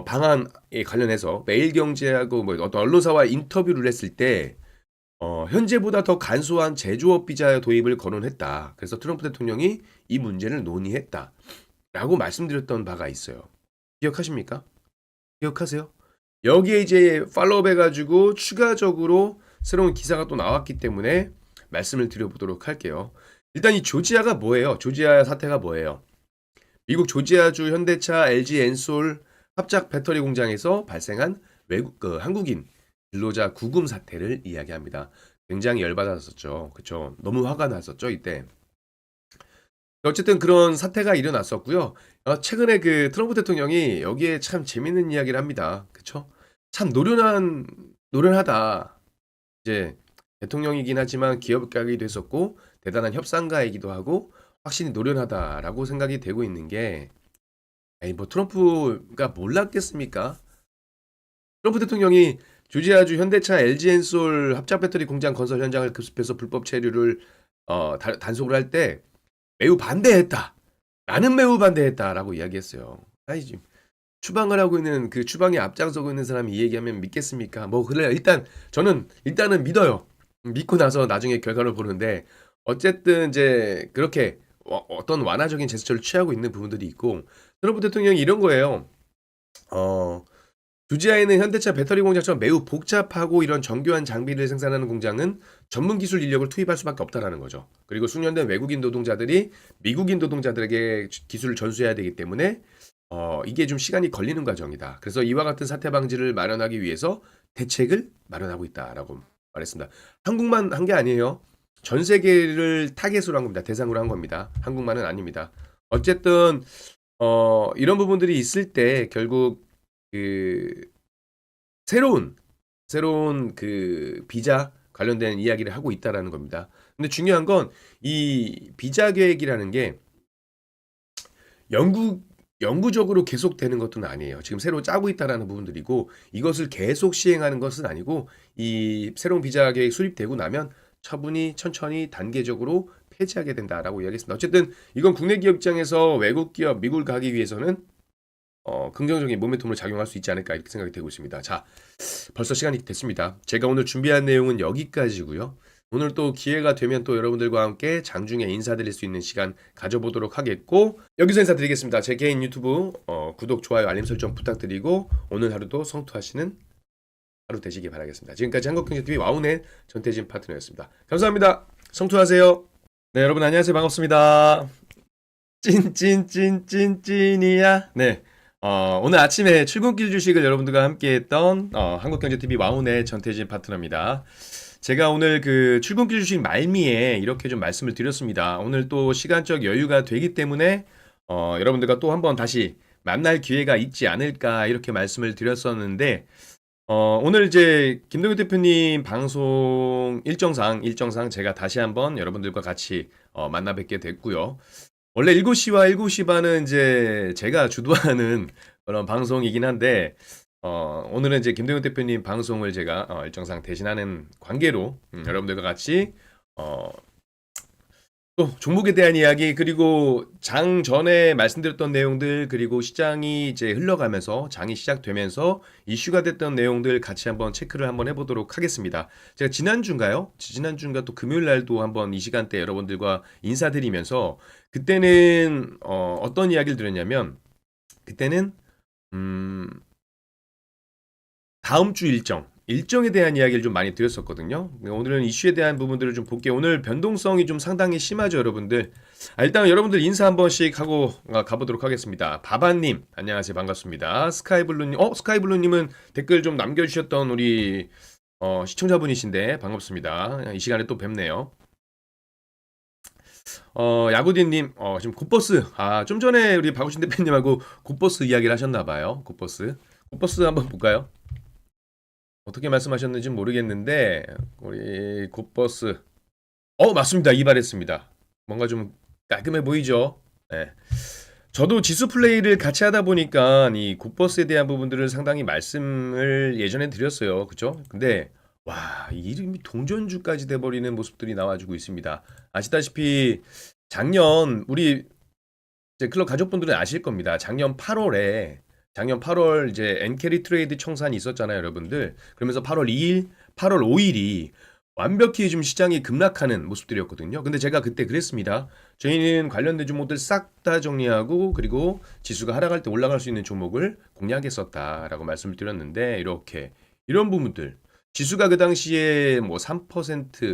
방안에 관련해서 매일경제하고 뭐 어떤 언론사와 인터뷰를 했을 때 현재보다 더 간소한 제조업 비자 도입을 거론했다. 그래서 트럼프 대통령이 이 문제를 논의했다. 라고 말씀드렸던 바가 있어요. 기억하십니까? 기억하세요? 여기에 이제 팔로우업 해가지고 추가적으로 새로운 기사가 또 나왔기 때문에 말씀을 드려보도록 할게요. 일단 이 조지아가 뭐예요? 조지아 사태가 뭐예요? 미국 조지아주 현대차 LG 엔솔 합작 배터리 공장에서 발생한 한국인 근로자 구금 사태를 이야기합니다. 굉장히 열받았었죠. 그쵸? 너무 화가 났었죠, 이때. 어쨌든 그런 사태가 일어났었고요. 최근에 그 트럼프 대통령이 여기에 참 재밌는 이야기를 합니다. 그쵸? 참 노련하다. 이제 대통령이긴 하지만 기업가이기도 했었고 대단한 협상가이기도 하고 확실히 노련하다라고 생각이 되고 있는 게 뭐 트럼프가 몰랐겠습니까? 트럼프 대통령이 조지아주 현대차 LG엔솔 합작 배터리 공장 건설 현장을 급습해서 불법 체류를 단속을 할 때 매우 반대했다. 나는 매우 반대했다라고 이야기했어요. 아니 지금 추방을 하고 있는 그 추방에 앞장서고 있는 사람이 이 얘기하면 믿겠습니까? 뭐 그래 일단은 믿어요. 믿고 나서 나중에 결과를 보는데 어쨌든 이제 그렇게 어떤 완화적인 제스처를 취하고 있는 부분들이 있고 트럼프 대통령이 이런 거예요. 조지아에는 현대차 배터리 공장처럼 매우 복잡하고 이런 정교한 장비를 생산하는 공장은 전문 기술 인력을 투입할 수밖에 없다라는 거죠. 그리고 숙련된 외국인 노동자들이 미국인 노동자들에게 기술을 전수해야 되기 때문에 이게 좀 시간이 걸리는 과정이다. 그래서 이와 같은 사태 방지를 마련하기 위해서 대책을 마련하고 있다라고 말했습니다. 한국만 한 게 아니에요. 전 세계를 타겟으로 한 겁니다. 대상으로 한 겁니다. 한국만은 아닙니다. 어쨌든 이런 부분들이 있을 때 결국 그 새로운 그 비자 관련된 이야기를 하고 있다라는 겁니다. 근데 중요한 건 이 비자 계획이라는 게 영구적으로 계속되는 것은 아니에요. 지금 새로 짜고 있다라는 부분들이고 이것을 계속 시행하는 것은 아니고 이 새로운 비자 계획 수립되고 나면 차분히 천천히 단계적으로 폐지하게 된다라고 이야기했습니다. 어쨌든 이건 국내 기업 입장에서 외국 기업 미국을 가기 위해서는 긍정적인 모멘텀으로 작용할 수 있지 않을까 이렇게 생각이 되고 있습니다. 자, 벌써 시간이 됐습니다. 제가 오늘 준비한 내용은 여기까지고요. 오늘 또 기회가 되면 또 여러분들과 함께 장중에 인사드릴 수 있는 시간 가져보도록 하겠고 여기서 인사드리겠습니다. 제 개인 유튜브 구독, 좋아요, 알림 설정 부탁드리고 오늘 하루도 성투하시는 하루 되시기 바라겠습니다. 지금까지 한국경제TV 와우넷 전태진 파트너였습니다. 감사합니다. 성투하세요. 네, 여러분 안녕하세요. 반갑습니다. 찐이야. 네. 오늘 아침에 출근길 주식을 여러분들과 함께 했던 한국경제TV 와우넷 전태진 파트너입니다. 제가 오늘 그 출근길 주식 말미에 이렇게 좀 말씀을 드렸습니다. 오늘 또 시간적 여유가 되기 때문에 여러분들과 또 한번 다시 만날 기회가 있지 않을까 이렇게 말씀을 드렸었는데 오늘 이제 김동규 대표님 방송 일정상 제가 다시 한번 여러분들과 같이 만나 뵙게 됐고요. 원래 7시와 7시 반은 이제 제가 주도하는 그런 방송이긴 한데 오늘은 이제 김동현 대표님 방송을 제가 일정상 대신하는 관계로 여러분들과 같이 어, 또 종목에 대한 이야기 그리고 장 전에 말씀드렸던 내용들 그리고 시장이 이제 흘러가면서 장이 시작되면서 이슈가 됐던 내용들 같이 한번 체크를 한번 해보도록 하겠습니다. 제가 지난주인가요? 지난주인가 또 금요일 날도 한번 이 시간대 여러분들과 인사드리면서 그때는 어떤 이야기를 드렸냐면 그때는 음, 다음 주 일정에 대한 이야기를 좀 많이 드렸었거든요. 오늘은 이슈에 대한 부분들을 좀 볼게요. 오늘 변동성이 좀 상당히 심하죠, 여러분들. 일단 여러분들 인사 한 번씩 하고 가보도록 하겠습니다. 바바님, 안녕하세요. 반갑습니다. 스카이블루님, 스카이블루님은 댓글 좀 남겨주셨던 우리 시청자분이신데 반갑습니다. 이 시간에 또 뵙네요. 야구디님, 지금 굿버스. 좀 전에 우리 박우신 대표님하고 굿버스 이야기를 하셨나봐요. 굿버스. 굿버스 한번 볼까요? 어떻게 말씀하셨는지 모르겠는데 우리 굿버스 맞습니다. 이발했습니다. 뭔가 좀 깔끔해 보이죠? 네. 저도 지수 플레이를 같이 하다 보니까 이 굿버스에 대한 부분들을 상당히 말씀을 예전에 드렸어요. 그죠? 근데 와, 이 이름이 동전주까지 돼버리는 모습들이 나와주고 있습니다. 아시다시피 작년 우리 이제 클럽 가족분들은 아실 겁니다. 작년 8월 이제 엔캐리 트레이드 청산이 있었잖아요, 여러분들. 그러면서 8월 2일, 8월 5일이 완벽히 좀 시장이 급락하는 모습들이었거든요. 근데 제가 그때 그랬습니다. 저희는 관련된 종목들 싹 다 정리하고 그리고 지수가 하락할 때 올라갈 수 있는 종목을 공략했었다라고 말씀을 드렸는데 이렇게 이런 부분들 지수가 그 당시에 뭐 3%,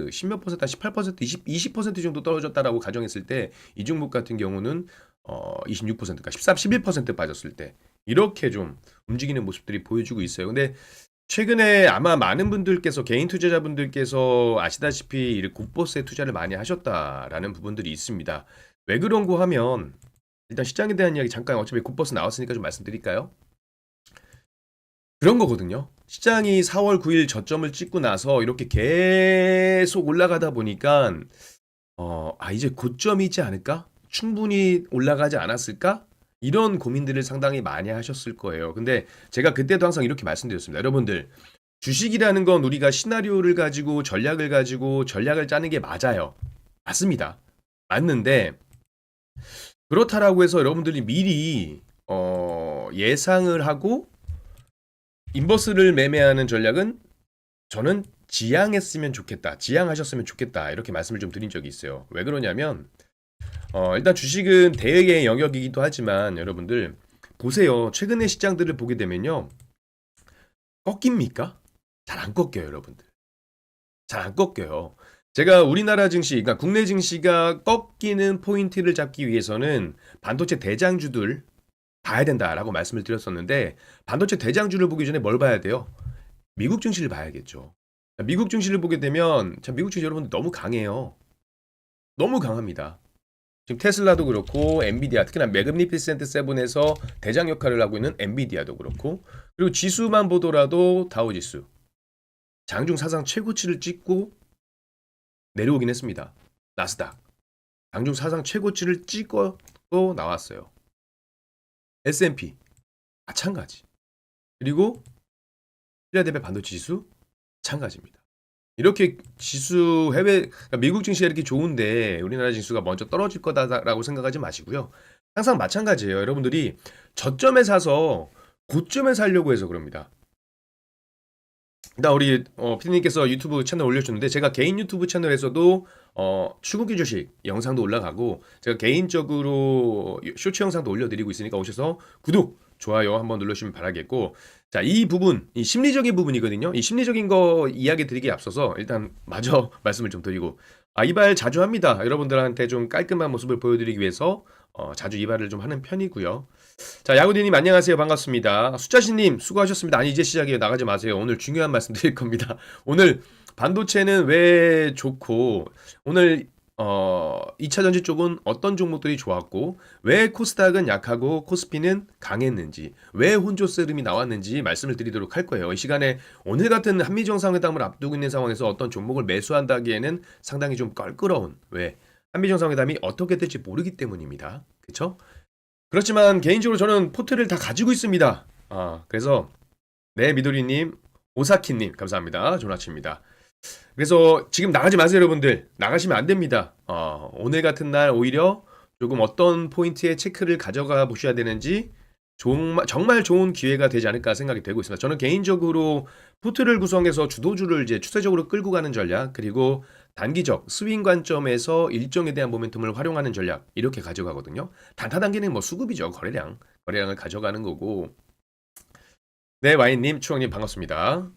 10몇 퍼센트, 18%, 20% 정도 떨어졌다라고 가정했을 때 이 종목 같은 경우는 26%가 13, 11% 빠졌을 때 이렇게 좀 움직이는 모습들이 보여주고 있어요. 근데 최근에 아마 많은 분들께서 개인 투자자분들께서 아시다시피 이 굿버스에 투자를 많이 하셨다라는 부분들이 있습니다. 왜 그런고 하면 일단 시장에 대한 이야기 잠깐 어차피 굿버스 나왔으니까 좀 말씀드릴까요? 그런 거거든요. 시장이 4월 9일 저점을 찍고 나서 이렇게 계속 올라가다 보니까 이제 고점이지 않을까? 충분히 올라가지 않았을까? 이런 고민들을 상당히 많이 하셨을 거예요. 근데 제가 그때도 항상 이렇게 말씀드렸습니다. 여러분들, 주식이라는 건 우리가 시나리오를 가지고 전략을 짜는 게 맞아요. 맞습니다. 맞는데 그렇다라고 해서 여러분들이 미리 예상을 하고 인버스를 매매하는 전략은 저는 지양했으면 좋겠다. 지양하셨으면 좋겠다. 이렇게 말씀을 좀 드린 적이 있어요. 왜 그러냐면 일단 주식은 대외의 영역이기도 하지만 여러분들 보세요. 최근의 시장들을 보게 되면요. 꺾입니까? 잘 안 꺾여요, 여러분들. 잘 안 꺾여요. 제가 우리나라 증시, 그러니까 국내 증시가 꺾이는 포인트를 잡기 위해서는 반도체 대장주들 봐야 된다라고 말씀을 드렸었는데 반도체 대장주를 보기 전에 뭘 봐야 돼요? 미국 증시를 봐야겠죠. 미국 증시를 보게 되면 참 미국 증시 여러분들 너무 강해요. 너무 강합니다. 지금 테슬라도 그렇고 엔비디아 특히나 매그니피센트 세븐에서 대장 역할을 하고 있는 엔비디아도 그렇고 그리고 지수만 보더라도 다우지수 장중 사상 최고치를 찍고 내려오긴 했습니다. 나스닥 장중 사상 최고치를 찍고 나왔어요. S&P 마찬가지. 그리고 필라델피아 반도체 지수 마찬가지입니다. 이렇게 지수 그러니까 미국 증시가 이렇게 좋은데 우리나라 지수가 먼저 떨어질 거다라고 생각하지 마시고요. 항상 마찬가지예요. 여러분들이 저점에 사서 고점에 살려고 해서 그럽니다. 일단 우리 피디님께서 유튜브 채널 올려주는데 제가 개인 유튜브 채널에서도 출국기 주식 영상도 올라가고 제가 개인적으로 쇼츠 영상도 올려드리고 있으니까 오셔서 구독, 좋아요 한번 눌러주시면 바라겠고 자, 이 부분, 이 심리적인 부분이거든요. 이 심리적인 거 이야기 드리기에 앞서서 일단 마저 말씀을 좀 드리고 이발 자주 합니다. 여러분들한테 좀 깔끔한 모습을 보여드리기 위해서 자주 이발을 좀 하는 편이고요. 자, 야구디님 안녕하세요. 반갑습니다. 숫자신님 수고하셨습니다. 아니 이제 시작이에요. 나가지 마세요. 오늘 중요한 말씀 드릴 겁니다. 오늘 반도체는 왜 좋고 오늘 2차 전지 쪽은 어떤 종목들이 좋았고 왜 코스닥은 약하고 코스피는 강했는지 왜 혼조 세름이 나왔는지 말씀을 드리도록 할 거예요. 이 시간에 오늘 같은 한미 정상회담을 앞두고 있는 상황에서 어떤 종목을 매수한다기에는 상당히 좀 껄끄러운 왜 한미 정상회담이 어떻게 될지 모르기 때문입니다. 그쵸? 그렇지만 개인적으로 저는 포트를 다 가지고 있습니다. 그래서 네 미도리님, 오사키님 감사합니다. 좋은 아침입니다. 그래서 지금 나가지 마세요 여러분들. 나가시면 안 됩니다. 오늘 같은 날 오히려 조금 어떤 포인트에 체크를 가져가 보셔야 되는지 정말 좋은 기회가 되지 않을까 생각이 되고 있습니다. 저는 개인적으로 포트를 구성해서 주도주를 이제 추세적으로 끌고 가는 전략, 그리고 단기적 스윙 관점에서 일정에 대한 모멘텀을 활용하는 전략 이렇게 가져가거든요. 단타 단계는 뭐 수급이죠. 거래량을 가져가는 거고. 네, 와인님, 추억님 반갑습니다.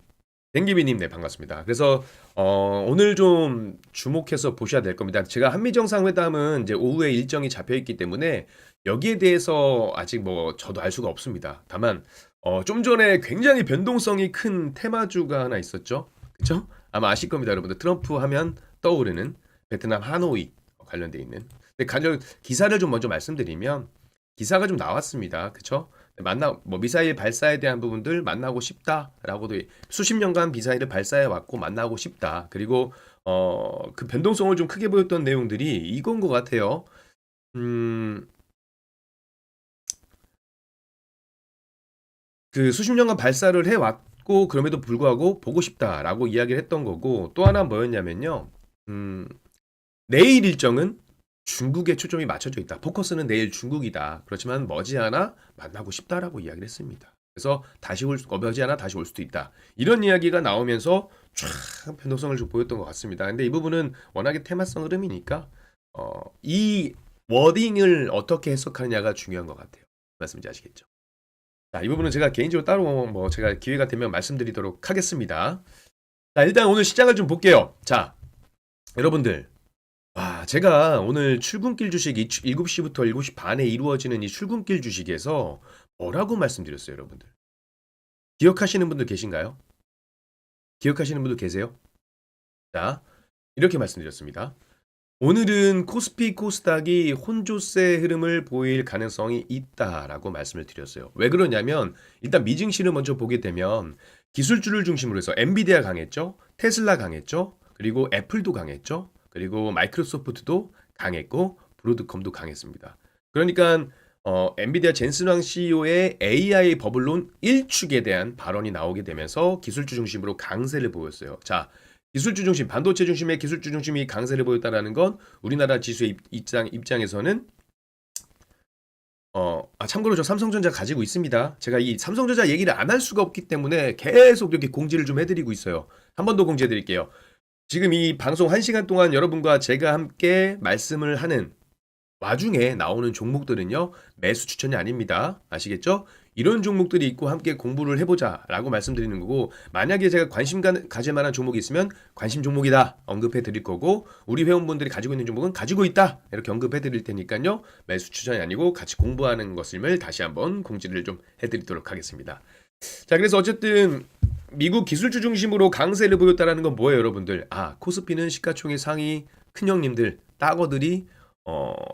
댕기비님, 네, 반갑습니다. 그래서, 오늘 좀 주목해서 보셔야 될 겁니다. 제가 한미정상회담은 이제 오후에 일정이 잡혀 있기 때문에 여기에 대해서 아직 뭐 저도 알 수가 없습니다. 다만, 좀 전에 굉장히 변동성이 큰 테마주가 하나 있었죠. 그쵸? 아마 아실 겁니다, 여러분들. 트럼프 하면 떠오르는 베트남 하노이 관련돼 있는. 근데 기사를 좀 먼저 말씀드리면, 기사가 좀 나왔습니다. 그쵸? 뭐 미사일 발사에 대한 부분들 만나고 싶다라고도 수십 년간 미사일을 발사해 왔고 만나고 싶다. 그리고 그 변동성을 좀 크게 보였던 내용들이 이건 것 같아요. 그 수십 년간 발사를 해 왔고 그럼에도 불구하고 보고 싶다라고 이야기를 했던 거고, 또 하나 뭐였냐면요. 내일 일정은 중국에 초점이 맞춰져 있다. 포커스는 내일 중국이다. 그렇지만 머지않아 만나고 싶다라고 이야기를 했습니다. 그래서 머지않아 다시 올 수도 있다. 이런 이야기가 나오면서 쫙 변동성을 좀 보였던 것 같습니다. 근데 이 부분은 워낙에 테마성 흐름이니까 이 워딩을 어떻게 해석하느냐가 중요한 것 같아요. 말씀인지 아시겠죠? 자, 이 부분은 제가 개인적으로 따로 뭐 제가 기회가 되면 말씀드리도록 하겠습니다. 자, 일단 오늘 시장을 좀 볼게요. 자, 여러분들. 제가 오늘 출근길 주식 7시부터 7시 반에 이루어지는 이 출근길 주식에서 뭐라고 말씀드렸어요, 여러분들? 기억하시는 분들 계신가요? 기억하시는 분들 계세요? 자, 이렇게 말씀드렸습니다. 오늘은 코스피 코스닥이 혼조세 흐름을 보일 가능성이 있다라고 말씀을 드렸어요. 왜 그러냐면 일단 미증시를 먼저 보게 되면 기술주를 중심으로 해서 엔비디아 강했죠, 테슬라 강했죠, 그리고 애플도 강했죠, 그리고 마이크로소프트도 강했고 브로드컴도 강했습니다. 그러니까 엔비디아 젠슨 황 CEO의 AI 버블론 1축에 대한 발언이 나오게 되면서 기술주 중심으로 강세를 보였어요. 자, 기술주 중심, 반도체 중심의 기술주 중심이 강세를 보였다라는 건 우리나라 지수의 입장에서는 참고로 저 삼성전자 가지고 있습니다. 제가 이 삼성전자 얘기를 안 할 수가 없기 때문에 계속 이렇게 공지를 좀 해드리고 있어요. 한 번 더 공지해 드릴게요. 지금 이 방송 1시간 동안 여러분과 제가 함께 말씀을 하는 와중에 나오는 종목들은요, 매수 추천이 아닙니다. 아시겠죠? 이런 종목들이 있고 함께 공부를 해보자 라고 말씀드리는 거고, 만약에 제가 관심 가질 만한 종목이 있으면 관심 종목이다 언급해 드릴 거고, 우리 회원분들이 가지고 있는 종목은 가지고 있다 이렇게 언급해 드릴 테니까요, 매수 추천이 아니고 같이 공부하는 것을 다시 한번 공지를 좀 해드리도록 하겠습니다. 자, 그래서 어쨌든 미국 기술주 중심으로 강세를 보였다라는 건 뭐예요, 여러분들? 코스피는 시가총액 상위 큰 형님들, 따거들이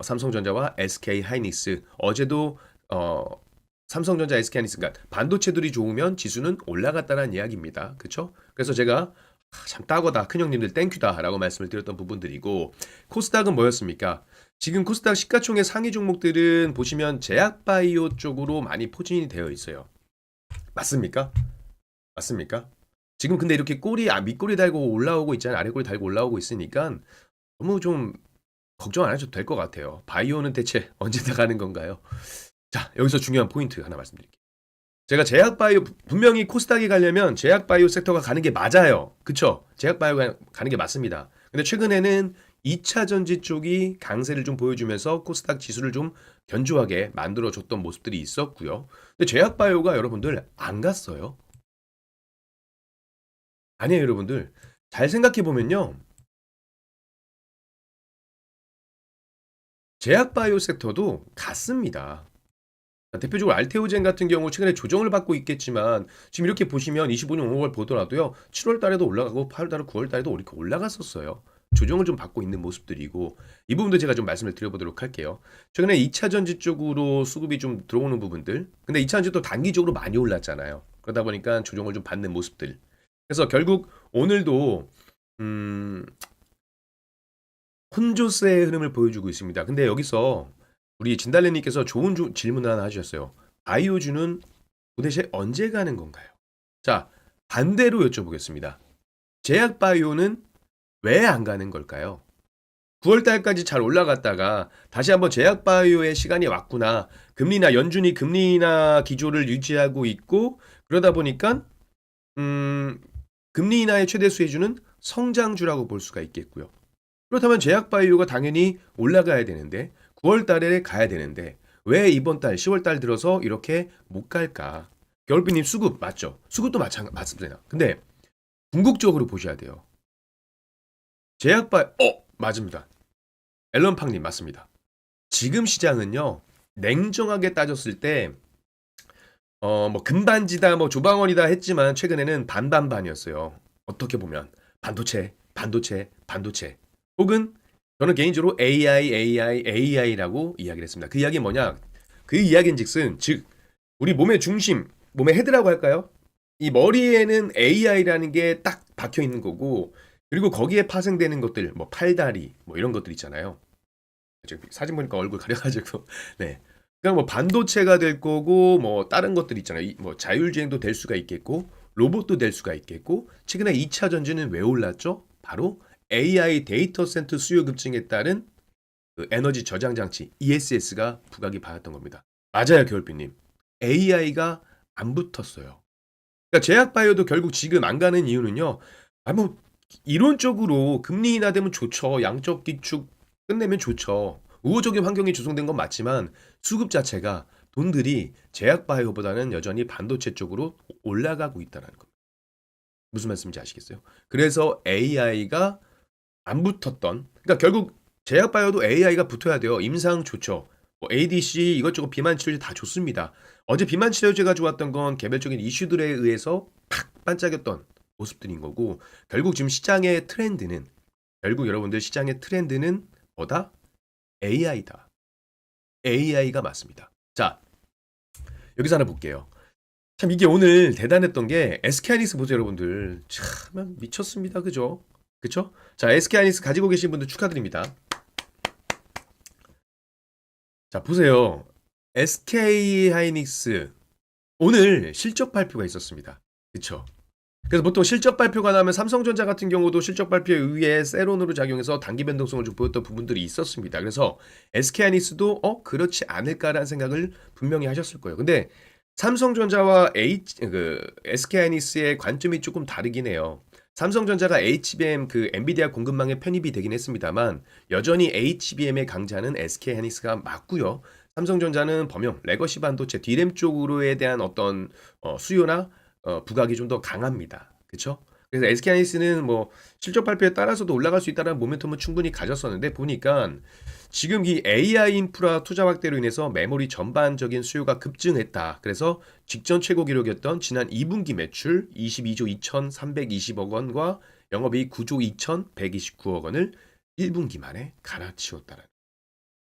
삼성전자와 SK하이닉스, 어제도 삼성전자, SK하이닉스, 그러니까 반도체들이 좋으면 지수는 올라갔다는 이야기입니다. 그렇죠? 그래서 제가 참 따거다, 큰 형님들 땡큐다라고 말씀을 드렸던 부분들이고, 코스닥은 뭐였습니까? 지금 코스닥 시가총액 상위 종목들은 보시면 제약바이오 쪽으로 많이 포진이 되어 있어요. 맞습니까? 맞습니까? 지금 근데 이렇게 밑꼬리 달고 올라오고 있잖아요. 아래꼬리 달고 올라오고 있으니까 너무 좀 걱정 안 하셔도 될 것 같아요. 바이오는 대체 언제 나가는 건가요? 자, 여기서 중요한 포인트 하나 말씀드릴게요. 제가 제약바이오, 분명히 코스닥이 가려면 제약바이오 섹터가 가는 게 맞아요. 그쵸? 제약바이오가 가는 게 맞습니다. 근데 최근에는 2차 전지 쪽이 강세를 좀 보여주면서 코스닥 지수를 좀 견조하게 만들어줬던 모습들이 있었고요. 근데 제약바이오가 여러분들 안 갔어요. 아니에요, 여러분들. 잘 생각해보면요. 제약바이오 섹터도 같습니다. 대표적으로 알테오젠 같은 경우 최근에 조정을 받고 있겠지만, 지금 이렇게 보시면 25년 5월 보더라도요, 7월 달에도 올라가고 8월 달, 9월 달에도 이렇게 올라갔었어요. 조정을 좀 받고 있는 모습들이고, 이 부분도 제가 좀 말씀을 드려보도록 할게요. 최근에 2차 전지 쪽으로 수급이 좀 들어오는 부분들, 근데 2차 전지도 단기적으로 많이 올랐잖아요. 그러다 보니까 조정을 좀 받는 모습들. 그래서 결국 오늘도 혼조세의 흐름을 보여주고 있습니다. 근데 여기서 우리 진달래님께서 좋은 질문 하나 하셨어요. 바이오주는 도대체 언제 가는 건가요? 자, 반대로 여쭤보겠습니다. 제약바이오는 왜 안 가는 걸까요? 9월 달까지 잘 올라갔다가 다시 한번 제약바이오의 시간이 왔구나. 금리나 연준이 금리 인하 기조를 유지하고 있고 그러다 보니까 금리 인하의 최대 수혜주는 성장주라고 볼 수가 있겠고요. 그렇다면 제약바이오가 당연히 올라가야 되는데 9월 달에 가야 되는데 왜 이번 달 10월 달 들어서 이렇게 못 갈까? 겨울비님 수급 맞죠? 수급도 맞습니다. 근데 궁극적으로 보셔야 돼요. 맞습니다. 앨런팡님 맞습니다. 지금 시장은요 냉정하게 따졌을 때 뭐 금반지다 뭐 조방원이다 했지만 최근에는 반반반이었어요. 어떻게 보면 반도체 혹은 저는 개인적으로 AI라고 이야기를 했습니다. 그 이야기 뭐냐? 그 이야기인즉슨 즉 우리 몸의 중심, 몸의 헤드라고 할까요? 이 머리에는 AI라는 게 딱 박혀 있는 거고 그리고 거기에 파생되는 것들 뭐 팔다리 뭐 이런 것들 있잖아요. 지금 사진 보니까 얼굴 가려가지고 네. 그러니까 뭐 반도체가 될 거고 뭐 다른 것들 있잖아요. 뭐 자율주행도 될 수가 있겠고 로봇도 될 수가 있겠고 최근에 2차 전지는 왜 올랐죠? 바로 AI 데이터 센터 수요 급증에 따른 그 에너지 저장 장치 ESS가 부각이 받았던 겁니다. 맞아요, 겨울비님. AI가 안 붙었어요. 그러니까 제약바이오도 결국 지금 안 가는 이유는요. 뭐 이론적으로 금리 인하되면 좋죠. 양적 기축 끝내면 좋죠. 우호적인 환경이 조성된 건 맞지만 수급 자체가 돈들이 제약바이오보다는 여전히 반도체 쪽으로 올라가고 있다는 겁니다. 무슨 말씀인지 아시겠어요? 그래서 AI가 안 붙었던 그러니까 결국 제약바이오도 AI가 붙어야 돼요. 임상 좋죠. 뭐 ADC 이것저것 비만 치료제 다 좋습니다. 어제 비만 치료제가 좋았던 건 개별적인 이슈들에 의해서 팍 반짝였던 모습들인 거고 결국 지금 시장의 트렌드는 결국 여러분들 시장의 트렌드는 뭐다? AI다. AI가 맞습니다. 자, 여기서 하나 볼게요. 참 이게 오늘 대단했던 게 SK하이닉스 보세요, 여러분들. 참 미쳤습니다. 그죠? 그쵸? 자, SK하이닉스 가지고 계신 분들 축하드립니다. 자, 보세요. SK하이닉스 오늘 실적 발표가 있었습니다. 그쵸? 그래서 보통 실적 발표가 나면 삼성전자 같은 경우도 실적 발표에 의해 세론으로 작용해서 단기 변동성을 좀 보였던 부분들이 있었습니다. 그래서 SK하이닉스도 그렇지 않을까라는 생각을 분명히 하셨을 거예요. 근데 삼성전자와 SK하이닉스의 관점이 조금 다르긴 해요. 삼성전자가 HBM 그 엔비디아 공급망에 편입이 되긴 했습니다만 여전히 HBM의 강자는 SK하이닉스가 맞고요. 삼성전자는 범용 레거시 반도체 D램 쪽으로에 대한 어떤 수요나 부각이 좀 더 강합니다. 그렇죠? 그래서 SK하이닉스는 뭐 실적 발표에 따라서도 올라갈 수 있다는 모멘텀은 충분히 가졌었는데 보니까 지금 이 AI 인프라 투자 확대로 인해서 메모리 전반적인 수요가 급증했다. 그래서 직전 최고 기록이었던 지난 2분기 매출 22조 2,320억 원과 영업이익 9조 2,129억 원을 1분기 만에 갈아치웠다는.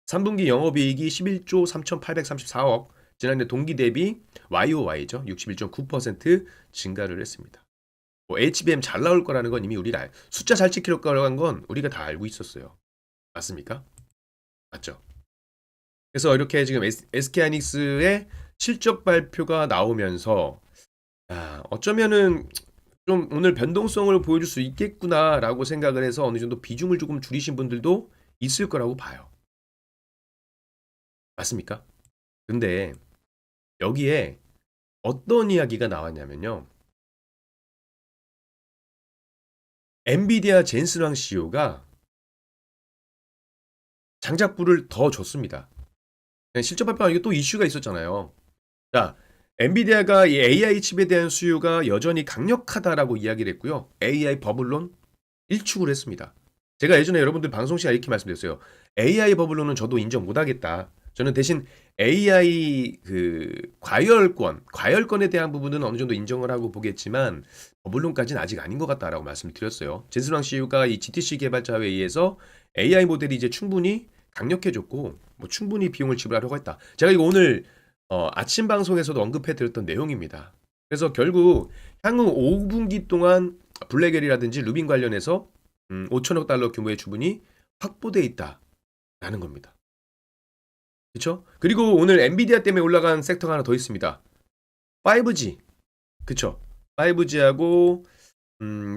3분기 영업이익이 11조 3,834억, 지난해 동기 대비 YOY죠. 61.9% 증가를 했습니다. 뭐 HBM 잘 나올 거라는 건 이미 우리가 숫자 잘 지킬 거라는 건 우리가 다 알고 있었어요. 맞습니까? 맞죠? 그래서 이렇게 지금 SK하이닉스의 실적 발표가 나오면서 어쩌면은 좀 오늘 변동성을 보여줄 수 있겠구나라고 생각을 해서 어느 정도 비중을 조금 줄이신 분들도 있을 거라고 봐요. 맞습니까? 근데 여기에 어떤 이야기가 나왔냐면요. 엔비디아 젠슨왕 CEO가 장작불을 더 줬습니다. 실적 발표가 이게 또 이슈가 있었잖아요. 자, 엔비디아가 이 AI 칩에 대한 수요가 여전히 강력하다라고 이야기를 했고요. AI 버블론 일축을 했습니다. 제가 예전에 여러분들 방송 시간에 이렇게 말씀드렸어요. AI 버블론은 저도 인정 못하겠다. 저는 대신 AI 과열권에 대한 부분은 어느 정도 인정을 하고 보겠지만 버블론까지는 아직 아닌 것 같다라고 말씀을 드렸어요. 젠슨왕 CEO가 이 GTC 개발자 회의에서 AI 모델이 이제 충분히 강력해졌고 뭐 충분히 비용을 지불하려고 했다. 제가 이거 오늘 아침 방송에서도 언급해 드렸던 내용입니다. 그래서 결국 향후 5분기 동안 블랙엘이라든지 루빈 관련해서 5천억 달러 규모의 주문이 확보돼 있다라는 겁니다. 그쵸? 그리고 오늘 엔비디아 때문에 올라간 섹터가 하나 더 있습니다. 5G. 그쵸? 5G하고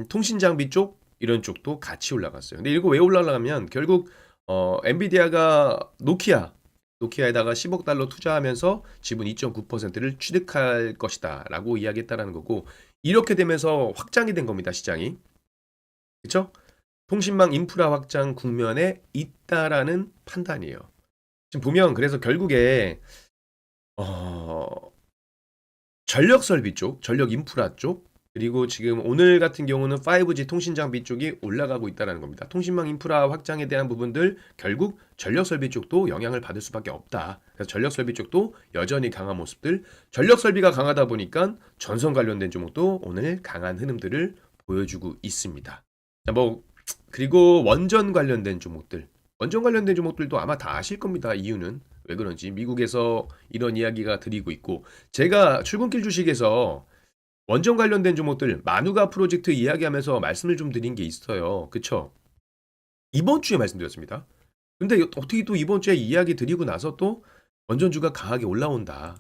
통신 장비 쪽 이런 쪽도 같이 올라갔어요. 근데 이거 왜 올라가면 결국 엔비디아가 노키아에다가 10억 달러 투자하면서 지분 2.9%를 취득할 것이다라고 이야기했다라는 거고 이렇게 되면서 확장이 된 겁니다, 시장이. 그쵸? 통신망 인프라 확장 국면에 있다라는 판단이에요. 지금 보면 그래서 결국에 전력 설비 쪽, 전력 인프라 쪽, 그리고 지금 오늘 같은 경우는 5G 통신 장비 쪽이 올라가고 있다는 겁니다. 통신망 인프라 확장에 대한 부분들 결국 전력 설비 쪽도 영향을 받을 수밖에 없다. 그래서 전력 설비 쪽도 여전히 강한 모습들, 전력 설비가 강하다 보니까 전선 관련된 종목도 오늘 강한 흐름들을 보여주고 있습니다. 자, 그리고 원전 관련된 종목들도 아마 다 아실 겁니다. 이유는 왜 그런지 미국에서 이런 이야기가 드리고 있고 제가 출근길 주식에서 원전 관련된 종목들 마누가 프로젝트 이야기하면서 말씀을 좀 드린 게 있어요. 그쵸? 이번 주에 말씀드렸습니다. 근데 어떻게 또 이번 주에 이야기 드리고 나서 또 원전주가 강하게 올라온다.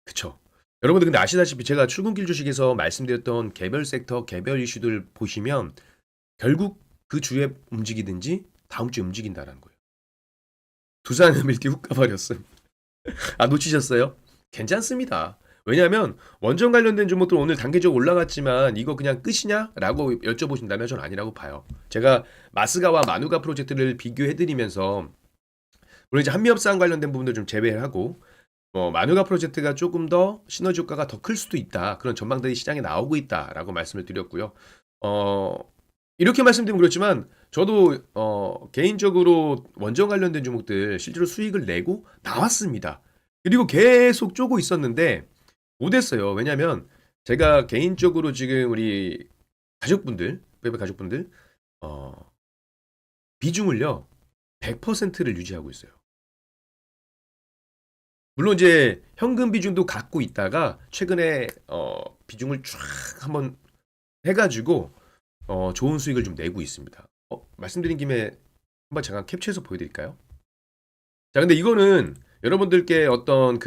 그쵸? 여러분들 근데 아시다시피 제가 출근길 주식에서 말씀드렸던 개별 섹터, 개별 이슈들 보시면 결국 그 주에 움직이든지 다음 주에 움직인다라는 거예요. 두산은 밀기 훅 가버렸음. 아, 놓치셨어요? 괜찮습니다. 왜냐하면 원전 관련된 종목들 오늘 단계적으로 올라갔지만 이거 그냥 끝이냐? 라고 여쭤보신다면 전 아니라고 봐요. 제가 마스가와 마누가 프로젝트를 비교해드리면서 물론 이제 한미협상 관련된 부분도 좀 제외를 하고 마누가 프로젝트가 조금 더 시너지 효과가 더 클 수도 있다. 그런 전망들이 시장에 나오고 있다라고 말씀을 드렸고요. 이렇게 말씀드리면 그렇지만 저도 개인적으로 원전 관련된 종목들 실제로 수익을 내고 나왔습니다. 그리고 계속 쪼고 있었는데 못했어요. 왜냐면 제가 개인적으로 지금 우리 가족분들, 베베 가족분들 비중을요 100%를 유지하고 있어요. 물론 이제 현금 비중도 갖고 있다가 최근에 비중을 쫙 한번 해가지고 좋은 수익을 좀 내고 있습니다. 말씀드린 김에 한번 잠깐 캡처해서 보여드릴까요? 자, 근데 이거는 여러분들께 어떤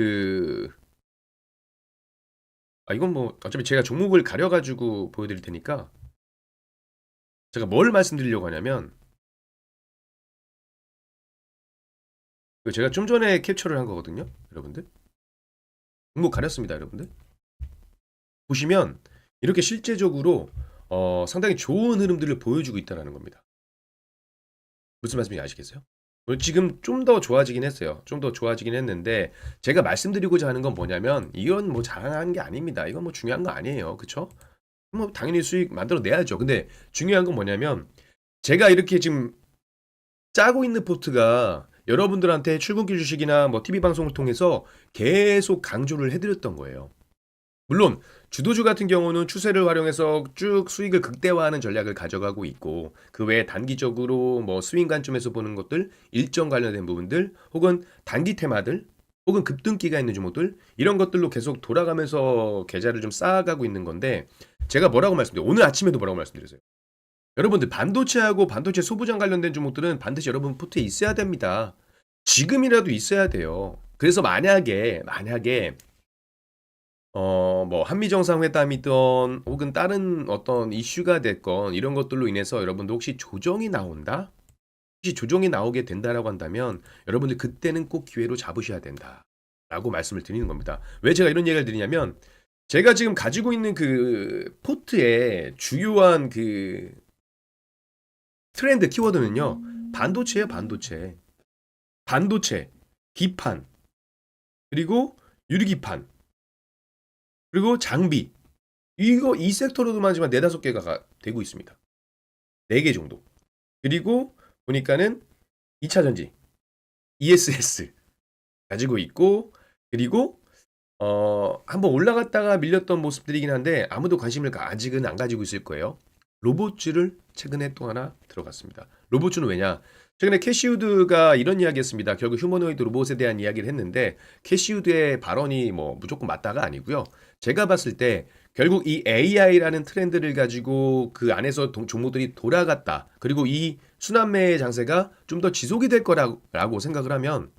이건 뭐 어차피 제가 종목을 가려가지고 보여드릴 테니까 제가 뭘 말씀드리려고 하냐면 제가 좀 전에 캡처를 한 거거든요, 여러분들. 종목 가렸습니다, 여러분들. 보시면 이렇게 실제적으로 상당히 좋은 흐름들을 보여주고 있다는 겁니다. 무슨 말씀인지 아시겠어요? 지금 좀 더 좋아지긴 했어요. 좀 더 좋아지긴 했는데 제가 말씀드리고자 하는 건 뭐냐면 이건 뭐 자랑하는 게 아닙니다. 이건 뭐 중요한 거 아니에요. 그쵸? 뭐 당연히 수익 만들어 내야죠. 근데 중요한 건 뭐냐면 제가 이렇게 지금 짜고 있는 포트가 여러분들한테 출근길 주식이나 뭐 TV 방송을 통해서 계속 강조를 해드렸던 거예요. 물론 주도주 같은 경우는 추세를 활용해서 쭉 수익을 극대화하는 전략을 가져가고 있고 그 외에 단기적으로 뭐 스윙 관점에서 보는 것들, 일정 관련된 부분들, 혹은 단기 테마들, 혹은 급등기가 있는 종목들 이런 것들로 계속 돌아가면서 계좌를 좀 쌓아가고 있는 건데 제가 뭐라고 말씀드려요? 오늘 아침에도 뭐라고 말씀드렸어요? 여러분들 반도체하고 반도체 소부장 관련된 종목들은 반드시 여러분 포트에 있어야 됩니다. 지금이라도 있어야 돼요. 그래서 만약에 뭐 한미 정상회담이든 혹은 다른 어떤 이슈가 됐건 이런 것들로 인해서 여러분들 혹시 조정이 나온다? 혹시 조정이 나오게 된다라고 한다면 여러분들 그때는 꼭 기회로 잡으셔야 된다라고 말씀을 드리는 겁니다. 왜 제가 이런 얘기를 드리냐면 제가 지금 가지고 있는 그 포트의 주요한 그 트렌드 키워드는요. 반도체예요, 반도체. 반도체, 기판, 그리고 유리기판, 그리고 장비. 이 섹터로도만 지금 4-5개가 되고 있습니다. 4개 정도. 그리고 보니까는 2차 전지, ESS 가지고 있고, 그리고 한번 올라갔다가 밀렸던 모습들이긴 한데 아무도 관심을 아직은 안 가지고 있을 거예요. 로봇주를 최근에 또 하나 들어갔습니다. 로봇주는 왜냐? 최근에 캐시우드가 이런 이야기했습니다. 결국 휴머노이드 로봇에 대한 이야기를 했는데 캐시우드의 발언이 뭐 무조건 맞다가 아니고요. 제가 봤을 때 결국 이 AI라는 트렌드를 가지고 그 안에서 종목들이 돌아갔다. 그리고 이 순환매의 장세가 좀 더 지속이 될 거라고 생각을 하면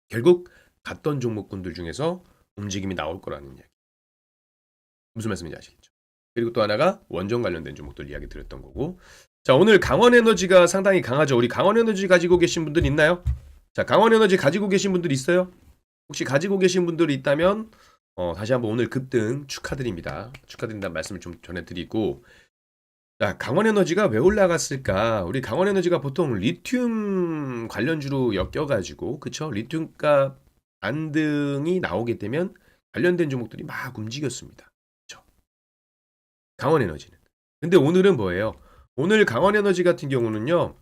결국 갔던 종목군들 중에서 움직임이 나올 거라는 이야기. 무슨 말씀인지 아시겠죠? 그리고 또 하나가 원전 관련된 종목들 이야기 드렸던 거고. 자, 오늘 강원에너지가 상당히 강하죠. 우리 강원에너지 가지고 계신 분들 있나요? 자, 강원에너지 가지고 계신 분들 있어요? 혹시 가지고 계신 분들이 있다면 다시 한번 오늘 급등 축하드립니다. 축하드린다는 말씀을 좀 전해드리고, 자, 강원에너지가 왜 올라갔을까? 우리 강원에너지가 보통 리튬 관련주로 엮여가지고, 그쵸? 리튬값 반등이 나오게 되면 관련된 종목들이 막 움직였습니다. 그쵸? 강원에너지는. 근데 오늘은 뭐예요? 오늘 강원에너지 같은 경우는요,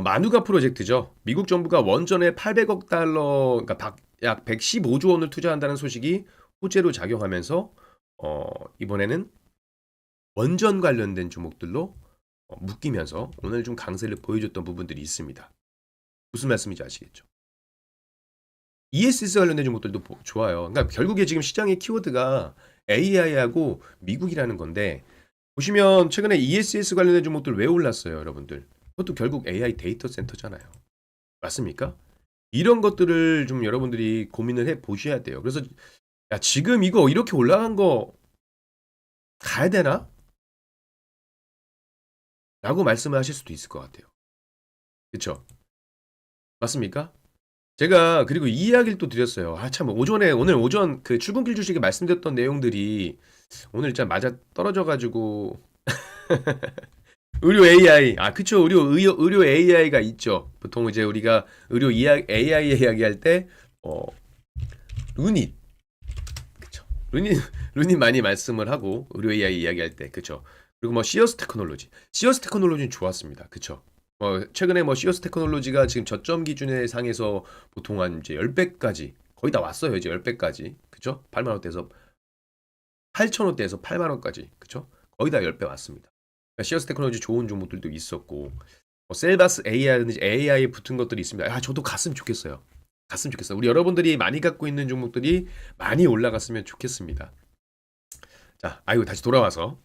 마누가 프로젝트죠. 미국 정부가 원전에 800억 달러, 그러니까 약 115조 원을 투자한다는 소식이 호재로 작용하면서 이번에는 원전 관련된 종목들로 묶이면서 오늘 좀 강세를 보여줬던 부분들이 있습니다. 무슨 말씀인지 아시겠죠? ESS 관련된 종목들도 좋아요. 그러니까 결국에 지금 시장의 키워드가 AI하고 미국이라는 건데, 보시면 최근에 ESS 관련된 종목들 왜 올랐어요, 여러분들? 그것도 결국 AI 데이터 센터잖아요. 맞습니까? 이런 것들을 좀 여러분들이 고민을 해 보셔야 돼요. 그래서 야, 지금 이거 이렇게 올라간 거 가야 되나? 라고 말씀을 하실 수도 있을 것 같아요. 그쵸? 맞습니까? 제가 그리고 이 이야기를 또 드렸어요. 아, 참, 오늘 오전 그 출근길 주식에 말씀드렸던 내용들이 오늘 진짜 맞아 떨어져가지고. 의료 AI. 아, 그쵸. 의료 AI가 있죠. 보통 이제 우리가 AI 이야기할 때, 루닛. 그쵸. 루닛 많이 말씀을 하고, 의료 AI 이야기할 때. 그쵸. 그리고 뭐, 시어스 테크놀로지. 시어스 테크놀로지는 좋았습니다. 그쵸. 최근에 뭐, 시어스 테크놀로지가 지금 저점 기준의 상에서 보통 한 이제 10배까지, 거의 다 왔어요. 이제 10배까지. 그쵸. 8만원대에서, 8천원대에서 8만원까지. 그쵸. 거의 다 10배 왔습니다. 시어스 테크놀로지 좋은 종목들도 있었고, 셀바스 AI라든지 AI에 붙은 것들이 있습니다. 아, 저도 갔으면 좋겠어요. 갔으면 좋겠어요. 우리 여러분들이 많이 갖고 있는 종목들이 많이 올라갔으면 좋겠습니다. 자, 아이고, 다시 돌아와서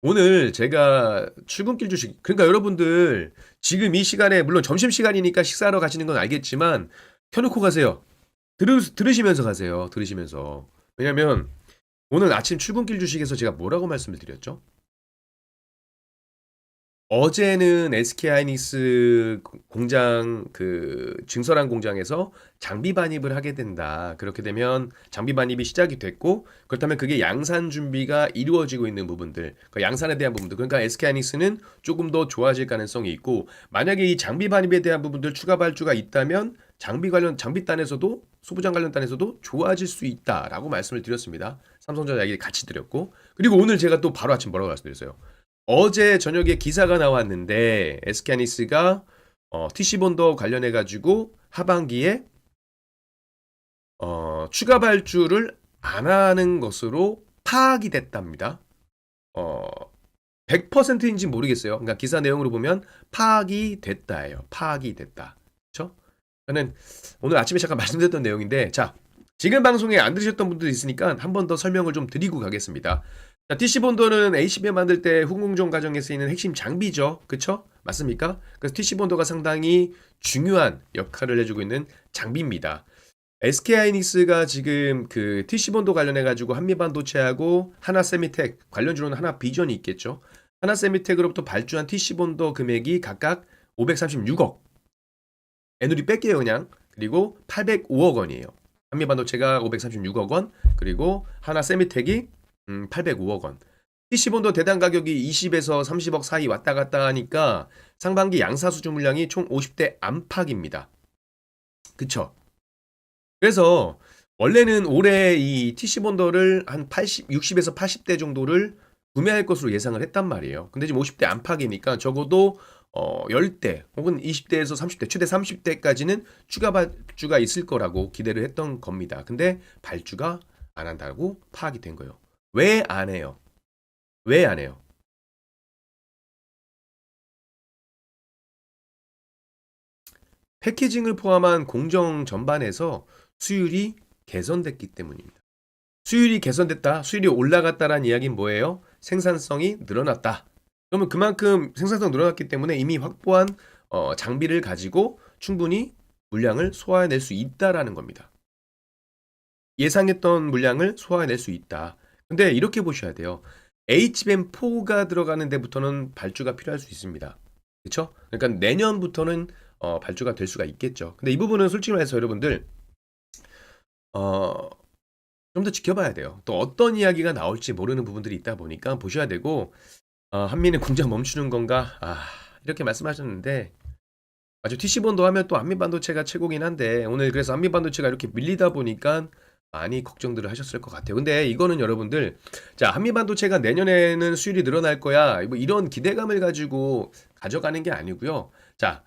오늘 제가 출근길 주식, 그러니까 여러분들 지금 이 시간에 물론 점심시간이니까 식사하러 가시는 건 알겠지만 켜놓고 가세요. 들으시면서 가세요. 들으시면서. 왜냐면 오늘 아침 출근길 주식에서 제가 뭐라고 말씀을 드렸죠? 어제는 SK하이닉스 공장 그 증설한 공장에서 장비 반입을 하게 된다. 그렇게 되면 장비 반입이 시작이 됐고, 그렇다면 그게 양산 준비가 이루어지고 있는 부분들, 그 양산에 대한 부분들, 그러니까 SK하이닉스는 조금 더 좋아질 가능성이 있고, 만약에 이 장비 반입에 대한 부분들 추가 발주가 있다면 장비단에서도 소부장 관련단에서도 좋아질 수 있다라고 말씀을 드렸습니다. 삼성전자 얘기 같이 드렸고, 그리고 오늘 제가 또 바로 아침 뭐라고 말씀드렸어요? 어제 저녁에 기사가 나왔는데 SK하이닉스가 TC본더 관련해 가지고 하반기에 추가 발주를 안 하는 것으로 파악이 됐답니다. 100%인지 모르겠어요. 그러니까 기사 내용으로 보면 파악이 됐다예요. 파악이 됐다. 그렇죠? 저는 오늘 아침에 잠깐 말씀드렸던 내용인데, 자, 지금 방송에 안 들으셨던 분들이 있으니까 한 번 더 설명을 좀 드리고 가겠습니다. 자, TC본더는 ACB 만들 때 후공정 과정에 쓰이는 핵심 장비죠. 그쵸? 맞습니까? 그래서 TC본더가 상당히 중요한 역할을 해주고 있는 장비입니다. SK하이닉스가 지금 그 TC본더 관련해가지고 한미반도체하고 하나세미텍 관련주로는 하나비전이 있겠죠. 하나세미텍으로부터 발주한 TC본더 금액이 각각 536억. 애누리 뺄게요, 그냥. 그리고 805억 원이에요. 한미반도체가 536억 원, 그리고 하나세미텍이 805억 원. TC본더 대당 가격이 20에서 30억 사이 왔다 갔다 하니까 상반기 양사수주 물량이 총 50대 안팎입니다. 그쵸? 그래서 원래는 올해 이 TC본더를 한 60에서 80대 정도를 구매할 것으로 예상을 했단 말이에요. 근데 지금 50대 안팎이니까 적어도 10대 혹은 20대에서 30대, 최대 30대까지는 추가 발주가 있을 거라고 기대를 했던 겁니다. 근데 발주가 안 한다고 파악이 된 거예요. 왜 안 해요? 왜 안 해요? 패키징을 포함한 공정 전반에서 수율이 개선됐기 때문입니다. 수율이 개선됐다, 수율이 올라갔다라는 이야기는 뭐예요? 생산성이 늘어났다. 그러면 그만큼 생산성 늘어났기 때문에 이미 확보한 장비를 가지고 충분히 물량을 소화해낼 수 있다라는 겁니다. 예상했던 물량을 소화해낼 수 있다. 근데 이렇게 보셔야 돼요. HBM4가 들어가는 데부터는 발주가 필요할 수 있습니다. 그렇죠? 그러니까 내년부터는 발주가 될 수가 있겠죠. 근데 이 부분은 솔직히 말해서 여러분들 좀 더 지켜봐야 돼요. 또 어떤 이야기가 나올지 모르는 부분들이 있다 보니까 보셔야 되고 한미는 공장 멈추는 건가? 이렇게 말씀하셨는데 아주 TC본도 하면 또 한미반도체가 최고긴 한데 오늘 그래서 한미반도체가 이렇게 밀리다 보니까 많이 걱정들을 하셨을 것 같아요. 근데 이거는 여러분들 자 한미반도체가 내년에는 수율이 늘어날 거야 뭐 이런 기대감을 가지고 가져가는 게 아니고요. 자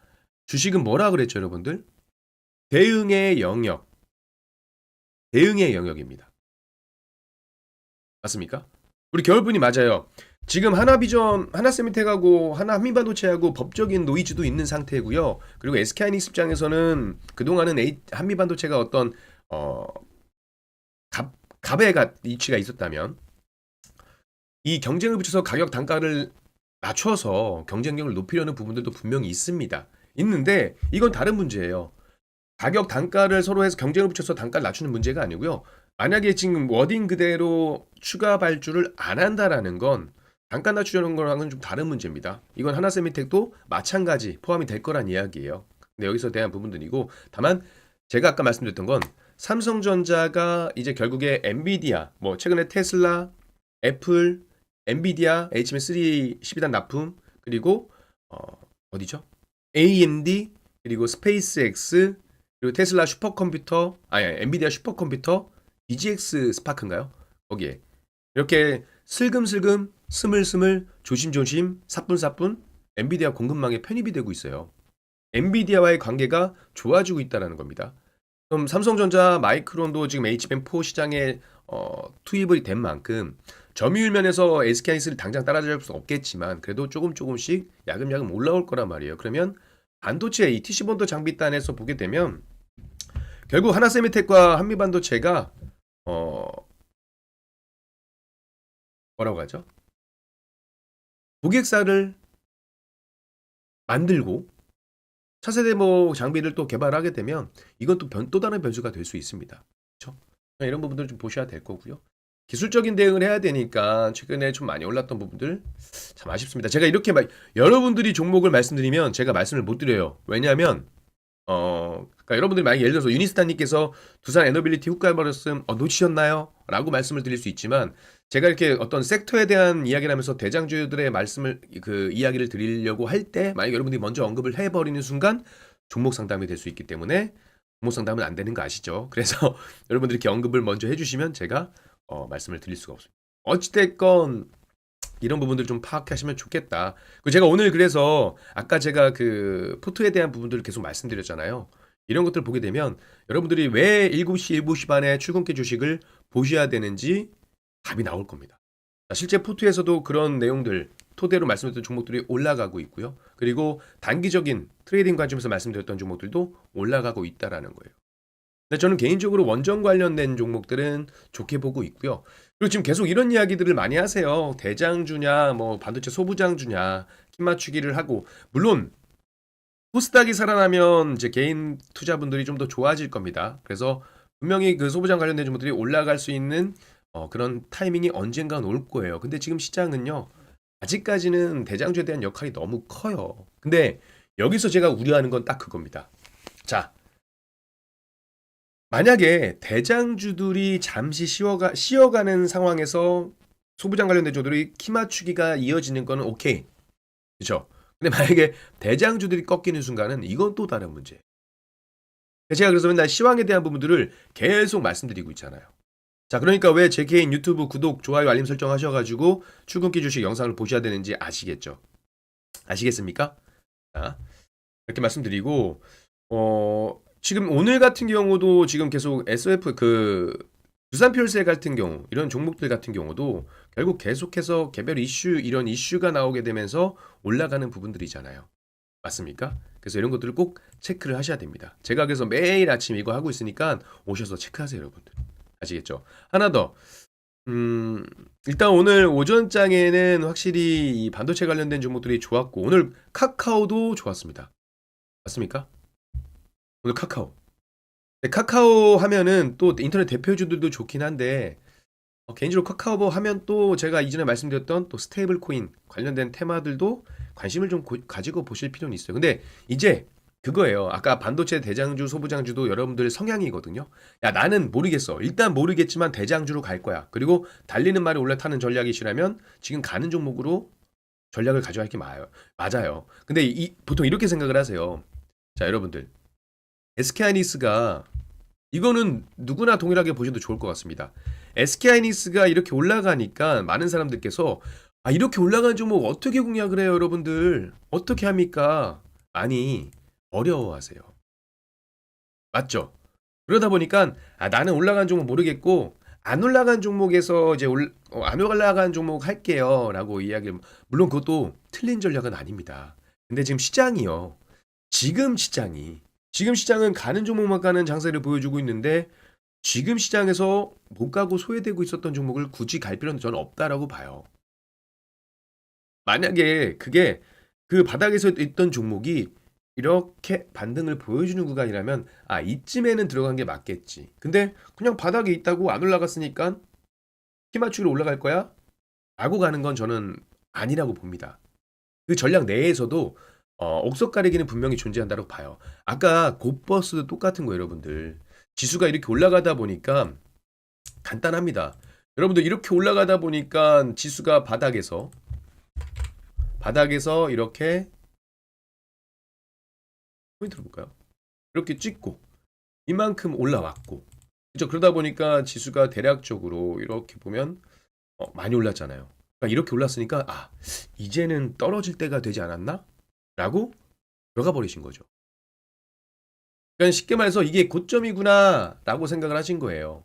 주식은 뭐라 그랬죠 여러분들? 대응의 영역, 대응의 영역입니다. 맞습니까? 우리 겨울분이 맞아요. 지금 하나비전, 하나세미텍하고 한미반도체하고 법적인 노이즈도 있는 상태고요. 그리고 SK하이닉스 입장에서는 그동안은 한미반도체가 어떤 어, 갑의 이치가 있었다면 이 경쟁을 붙여서 가격 단가를 낮춰서 경쟁력을 높이려는 부분들도 분명히 있습니다. 있는데 이건 다른 문제예요. 가격 단가를 서로 해서 경쟁을 붙여서 단가를 낮추는 문제가 아니고요. 만약에 지금 워딩 그대로 추가 발주를 안 한다라는 건 단가 낮추려는 거랑은 좀 다른 문제입니다. 이건 하나세미텍도 마찬가지 포함이 될 거란 이야기예요. 근데 여기서 대한 부분들이고 다만 제가 아까 말씀드렸던 건 삼성전자가 이제 결국에 엔비디아, 뭐 최근에 테슬라, 애플, 엔비디아, HBM3 12단 납품 그리고 어디죠? AMD 그리고 스페이스X 그리고 테슬라 슈퍼컴퓨터 엔비디아 슈퍼컴퓨터 DGX 스파크인가요? 거기에 이렇게 슬금슬금 스물스물 조심조심 사뿐사뿐 엔비디아 공급망에 편입이 되고 있어요. 엔비디아와의 관계가 좋아지고 있다는 겁니다. 그럼 삼성전자, 마이크론도 지금 HBM4 시장에 투입이 된 만큼 점유율 면에서 SK하이닉스를 당장 따라잡을 수 없겠지만 그래도 조금씩 야금야금 올라올 거란 말이에요. 그러면 반도체 이 TC본도 장비단에서 보게 되면 결국 하나세미텍과 한미반도체가 뭐라고 하죠? 고객사를 만들고 차세대 뭐 장비를 또 개발하게 되면 이건 또 다른 변수가 될 수 있습니다. 그렇죠? 이런 부분들 좀 보셔야 될 거고요. 기술적인 대응을 해야 되니까 최근에 좀 많이 올랐던 부분들 참 아쉽습니다. 제가 이렇게 여러분들이 종목을 말씀드리면 제가 말씀을 못 드려요. 왜냐하면 그러니까 여러분들이 만약 예를 들어서 유니스타님께서 두산 에너빌리티 후가버렸음 놓치셨나요? 라고 말씀을 드릴 수 있지만 제가 이렇게 어떤 섹터에 대한 이야기를 하면서 대장주들의 말씀을 그 이야기를 드리려고 할 때 만약 여러분들이 먼저 언급을 해버리는 순간 종목 상담이 될 수 있기 때문에 종목 상담은 안 되는 거 아시죠? 그래서 여러분들이 이렇게 언급을 먼저 해주시면 제가 말씀을 드릴 수가 없습니다. 어찌됐건 이런 부분들 좀 파악하시면 좋겠다. 그리고 제가 오늘 그래서 아까 제가 그 포트에 대한 부분들을 계속 말씀드렸잖아요. 이런 것들을 보게 되면 여러분들이 왜 7시, 7시 반에 출근길 주식을 보셔야 되는지 답이 나올 겁니다. 실제 포트에서도 그런 내용들 토대로 말씀드렸던 종목들이 올라가고 있고요. 그리고 단기적인 트레이딩 관점에서 말씀드렸던 종목들도 올라가고 있다라는 거예요. 근데 저는 개인적으로 원전 관련된 종목들은 좋게 보고 있고요. 그리고 지금 계속 이런 이야기들을 많이 하세요. 대장주냐, 뭐 반도체 소부장주냐, 키 맞추기를 하고 물론 코스닥이 살아나면 이제 개인 투자분들이 좀 더 좋아질 겁니다. 그래서 분명히 그 소부장 관련된 종목들이 올라갈 수 있는 그런 타이밍이 언젠간 올 거예요. 근데 지금 시장은요. 아직까지는 대장주에 대한 역할이 너무 커요. 근데 여기서 제가 우려하는 건 딱 그겁니다. 자, 만약에 대장주들이 잠시 쉬어가는 상황에서 소부장 관련된 주들이 키 맞추기가 이어지는 거는 오케이. 그렇죠? 근데 만약에 대장주들이 꺾이는 순간은 이건 또 다른 문제예요. 제가 그래서 맨날 시황에 대한 부분들을 계속 말씀드리고 있잖아요. 자, 그러니까 왜 제 개인 유튜브 구독, 좋아요, 알림 설정 하셔가지고 출근길 주식 영상을 보셔야 되는지 아시겠죠? 아시겠습니까? 자, 이렇게 말씀드리고 지금 오늘 같은 경우도 지금 계속 SF 두산필세 같은 경우 이런 종목들 같은 경우도 결국 계속해서 개별 이슈 이런 이슈가 나오게 되면서 올라가는 부분들이잖아요. 맞습니까? 그래서 이런 것들을 꼭 체크를 하셔야 됩니다. 제가 그래서 매일 아침 이거 하고 있으니까 오셔서 체크하세요, 여러분들. 아시겠죠? 하나 더. 음, 일단 오늘 오전장에는 확실히 이 반도체 관련된 종목들이 좋았고, 오늘 카카오도 좋았습니다. 맞습니까? 오늘 카카오. 네, 카카오 하면은 또 인터넷 대표주들도 좋긴 한데, 개인적으로 카카오 하면 또 제가 이전에 말씀드렸던 또 스테이블 코인 관련된 테마들도 관심을 좀 가지고 보실 필요는 있어요. 근데 이제 그거예요. 아까 반도체 대장주, 소부장주도 여러분들 성향이거든요. 야, 나는 모르겠어. 일단 모르겠지만 대장주로 갈 거야. 그리고 달리는 말에 올라타는 전략이 싫으면 지금 가는 종목으로 전략을 가져갈 게 맞아요. 근데 보통 이렇게 생각을 하세요. 자, 여러분들. SK하이닉스가 이거는 누구나 동일하게 보셔도 좋을 것 같습니다. SK하이닉스가 이렇게 올라가니까 많은 사람들께서 아, 이렇게 올라간 종목 어떻게 공략을 해요, 여러분들? 어떻게 합니까? 많이 어려워하세요. 맞죠? 그러다 보니까 아, 나는 올라간 종목 모르겠고 안 올라간 종목에서 이제 안 올라간 종목 할게요라고 이야기를 물론 그것도 틀린 전략은 아닙니다. 근데 지금 시장이요. 지금 시장이 지금 시장은 가는 종목만 가는 장세를 보여주고 있는데 지금 시장에서 못 가고 소외되고 있었던 종목을 굳이 갈 필요는 저는 없다라고 봐요. 만약에 그게 그 바닥에서 있던 종목이 이렇게 반등을 보여주는 구간이라면 아, 이쯤에는 들어간 게 맞겠지. 근데 그냥 바닥에 있다고 안 올라갔으니까 키 맞추기로 올라갈 거야? 라고 가는 건 저는 아니라고 봅니다. 그 전략 내에서도 옥석 가리기는 분명히 존재한다고 봐요. 아까 곧버스도 똑같은 거예요, 여러분들. 지수가 이렇게 올라가다 보니까 간단합니다. 여러분들 이렇게 올라가다 보니까 지수가 바닥에서 이렇게 포인트를 볼까요? 이렇게 찍고 이만큼 올라왔고 그죠? 그러다 보니까 지수가 대략적으로 이렇게 보면 많이 올랐잖아요. 그러니까 이렇게 올랐으니까 아, 이제는 떨어질 때가 되지 않았나? 라고 들어가 버리신 거죠. 그러니까 쉽게 말해서 이게 고점이구나 라고 생각을 하신 거예요.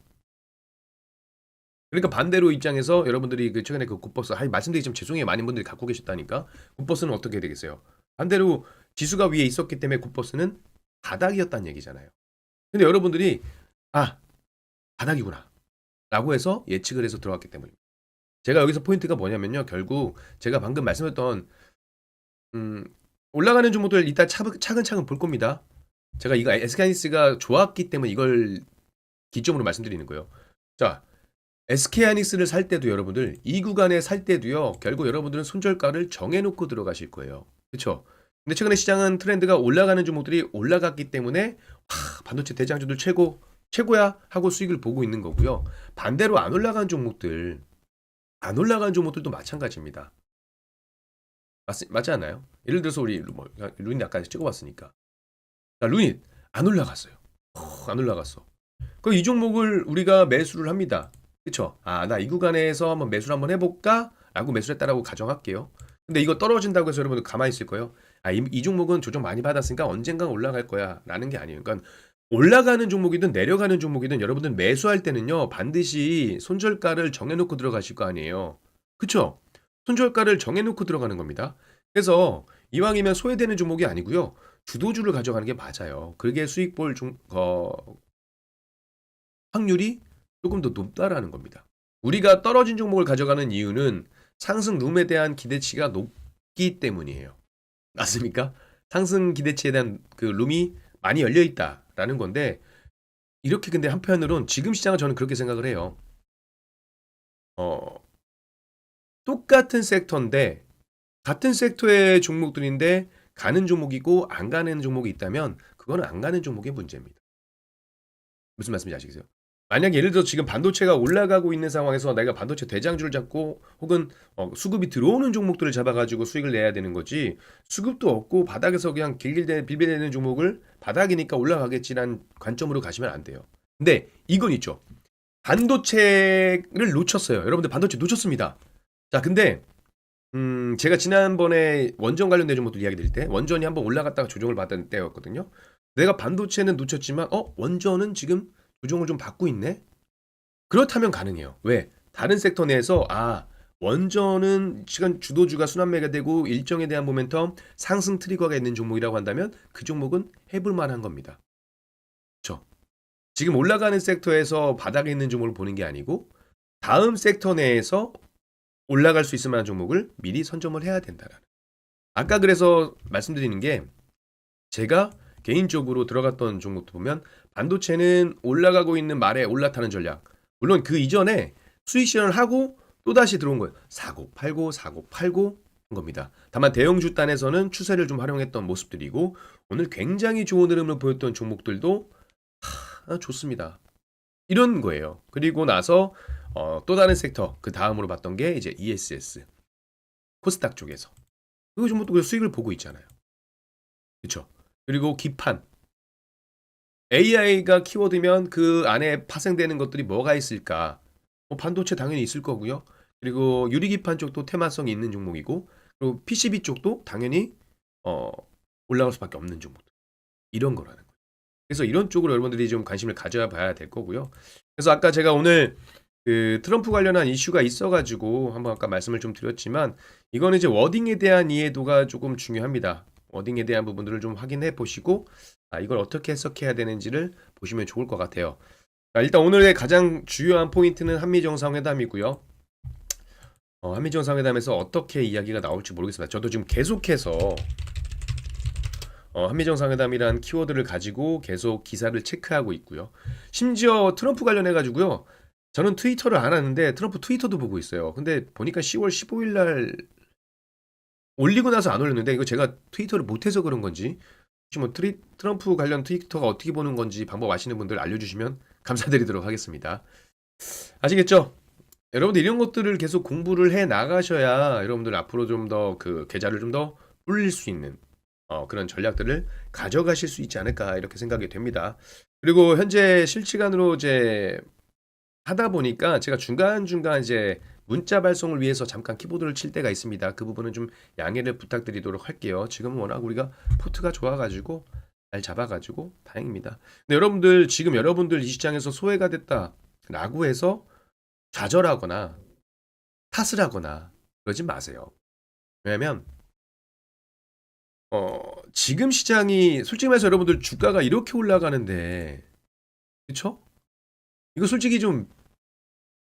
그러니까 반대로 입장에서 여러분들이 그 최근에 그 굿버스 말씀드리지만 죄송해요. 많은 분들이 갖고 계셨다니까. 굿버스는 어떻게 되겠어요? 반대로 지수가 위에 있었기 때문에 굿버스는 바닥이었다는 얘기잖아요. 근데 여러분들이 아, 바닥이구나 라고 해서 예측을 해서 들어갔기 때문입니다. 제가 여기서 포인트가 뭐냐면요. 결국 제가 방금 말씀했던 음, 올라가는 종목들 이따 차근차근 볼 겁니다. 제가 이거 SK하이닉스가 좋았기 때문에 이걸 기점으로 말씀드리는 거예요. 자, SK하이닉스를 살 때도 여러분들 이 구간에 살 때도요. 결국 여러분들은 손절가를 정해놓고 들어가실 거예요. 그렇죠? 근데 최근에 시장은 트렌드가 올라가는 종목들이 올라갔기 때문에 반도체 대장주들 최고야 하고 수익을 보고 있는 거고요. 반대로 안 올라간 종목들도 마찬가지입니다. 맞지 않나요? 예를 들어서 우리 루닛 아까 찍어봤으니까. 자, 루닛 안 올라갔어요. 안 올라갔어. 그럼 이 종목을 우리가 매수를 합니다. 그쵸? 아, 나 이 구간에서 한번 매수를 한번 해볼까? 라고 매수를 했다라고 가정할게요. 근데 이거 떨어진다고 해서 여러분들 가만히 있을 거예요? 아, 이 종목은 조정 많이 받았으니까 언젠간 올라갈 거야. 라는 게 아니에요. 그러니까 올라가는 종목이든 내려가는 종목이든 여러분들 매수할 때는요. 반드시 손절가를 정해놓고 들어가실 거 아니에요. 그쵸? 손절가를 정해놓고 들어가는 겁니다. 그래서 이왕이면 소외되는 종목이 아니고요. 주도주를 가져가는 게 맞아요. 그게 수익 볼 확률이 조금 더 높다라는 겁니다. 우리가 떨어진 종목을 가져가는 이유는 상승 룸에 대한 기대치가 높기 때문이에요. 맞습니까? 상승 기대치에 대한 그 룸이 많이 열려 있다라는 건데 이렇게 근데 한편으론 지금 시장은 저는 그렇게 생각을 해요. 어, 똑같은 섹터인데 같은 섹터의 종목들인데 가는 종목이고 안 가는 종목이 있다면 그거는 안 가는 종목의 문제입니다. 무슨 말씀인지 아시겠어요? 만약에 예를 들어 지금 반도체가 올라가고 있는 상황에서 내가 반도체 대장주를 잡고 혹은 수급이 들어오는 종목들을 잡아가지고 수익을 내야 되는 거지 수급도 없고 바닥에서 그냥 빌빌대는 종목을 바닥이니까 올라가겠지라는 관점으로 가시면 안 돼요. 근데 이건 있죠. 반도체를 놓쳤어요. 여러분들 반도체 놓쳤습니다. 자, 근데 제가 지난번에 원전 관련된 종목들 이야기 드릴 때 원전이 한번 올라갔다가 조정을 받은 때였거든요. 내가 반도체는 놓쳤지만 원전은 지금 조정을 좀 받고 있네? 그렇다면 가능해요. 왜? 다른 섹터 내에서 원전은 시간 주도주가 순환매가 되고 일정에 대한 모멘텀 상승 트리거가 있는 종목이라고 한다면 그 종목은 해볼 만한 겁니다. 그렇죠? 지금 올라가는 섹터에서 바닥에 있는 종목을 보는 게 아니고 다음 섹터 내에서 올라갈 수 있을 만한 종목을 미리 선점을 해야 된다라는. 아까 그래서 말씀드리는 게 제가 개인적으로 들어갔던 종목도 보면 반도체는 올라가고 있는 말에 올라타는 전략. 물론 그 이전에 수익 실현을 하고 또다시 들어온 거예요. 사고 팔고 한 겁니다. 다만 대형주 단에서는 추세를 좀 활용했던 모습들이고 오늘 굉장히 좋은 흐름을 보였던 종목들도 좋습니다. 이런 거예요. 그리고 나서 또 다른 섹터 그 다음으로 봤던 게 이제 ESS 코스닥 쪽에서 그 종목도 수익을 보고 있잖아요. 그렇죠? 그리고 기판 AI가 키워드면 그 안에 파생되는 것들이 뭐가 있을까? 반도체 당연히 있을 거고요. 그리고 유리기판 쪽도 테마성이 있는 종목이고, 그리고 PCB 쪽도 당연히 어, 올라갈 수밖에 없는 종목. 이런 거라는 거예요. 그래서 이런 쪽으로 여러분들이 좀 관심을 가져야 봐야 될 거고요. 그래서 아까 제가 오늘 그 트럼프 관련한 이슈가 있어가지고 한번 아까 말씀을 좀 드렸지만 이거는 이제 워딩에 대한 이해도가 조금 중요합니다. 워딩에 대한 부분들을 좀 확인해 보시고 이걸 어떻게 해석해야 되는지를 보시면 좋을 것 같아요. 일단 오늘의 가장 주요한 포인트는 한미정상회담이고요. 한미정상회담에서 어떻게 이야기가 나올지 모르겠습니다. 저도 지금 계속해서 한미정상회담이란 키워드를 가지고 계속 기사를 체크하고 있고요. 심지어 트럼프 관련해 가지고요. 저는 트위터를 안 하는데 트럼프 트위터도 보고 있어요. 근데 보니까 10월 15일 날 올리고 나서 안 올렸는데 이거 제가 트위터를 못해서 그런 건지 혹시 뭐 트럼프 관련 트위터가 어떻게 보는 건지 방법 아시는 분들 알려주시면 감사드리도록 하겠습니다. 아시겠죠? 여러분들 이런 것들을 계속 공부를 해 나가셔야 여러분들 앞으로 좀 더 그 계좌를 좀 더 불릴 수 있는 그런 전략들을 가져가실 수 있지 않을까 이렇게 생각이 됩니다. 그리고 현재 실시간으로 이제 하다 보니까 제가 중간중간 이제 문자 발송을 위해서 잠깐 키보드를 칠 때가 있습니다. 그 부분은 좀 양해를 부탁드리도록 할게요. 지금은 워낙 우리가 포트가 좋아가지고 잘 잡아가지고 다행입니다. 근데 여러분들 지금 여러분들 이 시장에서 소외가 됐다라고 해서 좌절하거나 탓을 하거나 그러지 마세요. 왜냐면 지금 시장이 솔직히 말해서 여러분들 주가가 이렇게 올라가는데 그쵸? 이거 솔직히 좀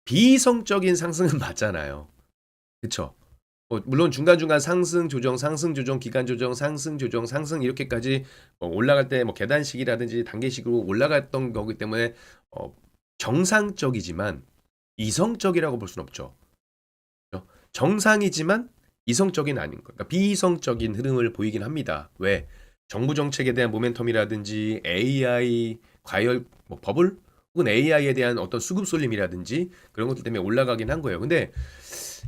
비이성적인 상승은 맞잖아요. 그쵸? 물론 중간중간 상승 조정, 상승 조정, 기간 조정, 상승 조정, 상승 이렇게까지 올라갈 때 뭐 계단식이라든지 단계식으로 올라갔던 거기 때문에 정상적이지만 이성적이라고 볼 수는 없죠. 그죠? 정상이지만 이성적인 아닌 거. 그러니까 비이성적인 흐름을 보이긴 합니다. 왜? 정부 정책에 대한 모멘텀이라든지 AI 과열 버블 혹은 AI에 대한 어떤 수급 쏠림이라든지 그런 것들 때문에 올라가긴 한 거예요. 근데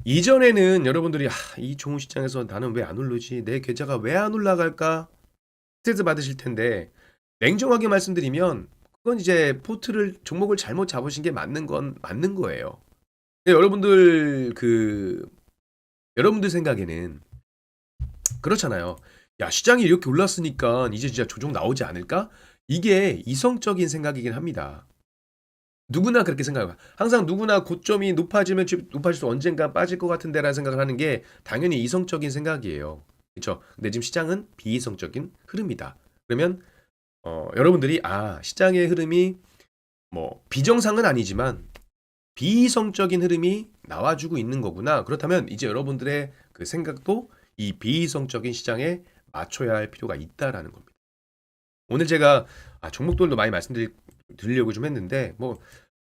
이전에는 여러분들이 이 좋은 시장에서 나는 왜 안 오르지? 내 계좌가 왜 안 올라갈까? 스트레스 받으실 텐데 냉정하게 말씀드리면 그건 이제 포트를 종목을 잘못 잡으신 게 맞는 건 맞는 거예요. 근데 여러분들 생각에는 그렇잖아요. 야, 시장이 이렇게 올랐으니까 이제 진짜 조정 나오지 않을까? 이게 이성적인 생각이긴 합니다. 누구나 그렇게 생각해요. 항상 누구나 고점이 높아질수록 언젠가 빠질 것 같은데라는 생각을 하는 게 당연히 이성적인 생각이에요. 그렇죠? 근데 지금 시장은 비이성적인 흐름이다. 그러면 여러분들이 시장의 흐름이 뭐 비정상은 아니지만 비이성적인 흐름이 나와주고 있는 거구나. 그렇다면 이제 여러분들의 그 생각도 이 비이성적인 시장에 맞춰야 할 필요가 있다라는 겁니다. 오늘 제가 종목들도 많이 말씀드리려고 좀 했는데 뭐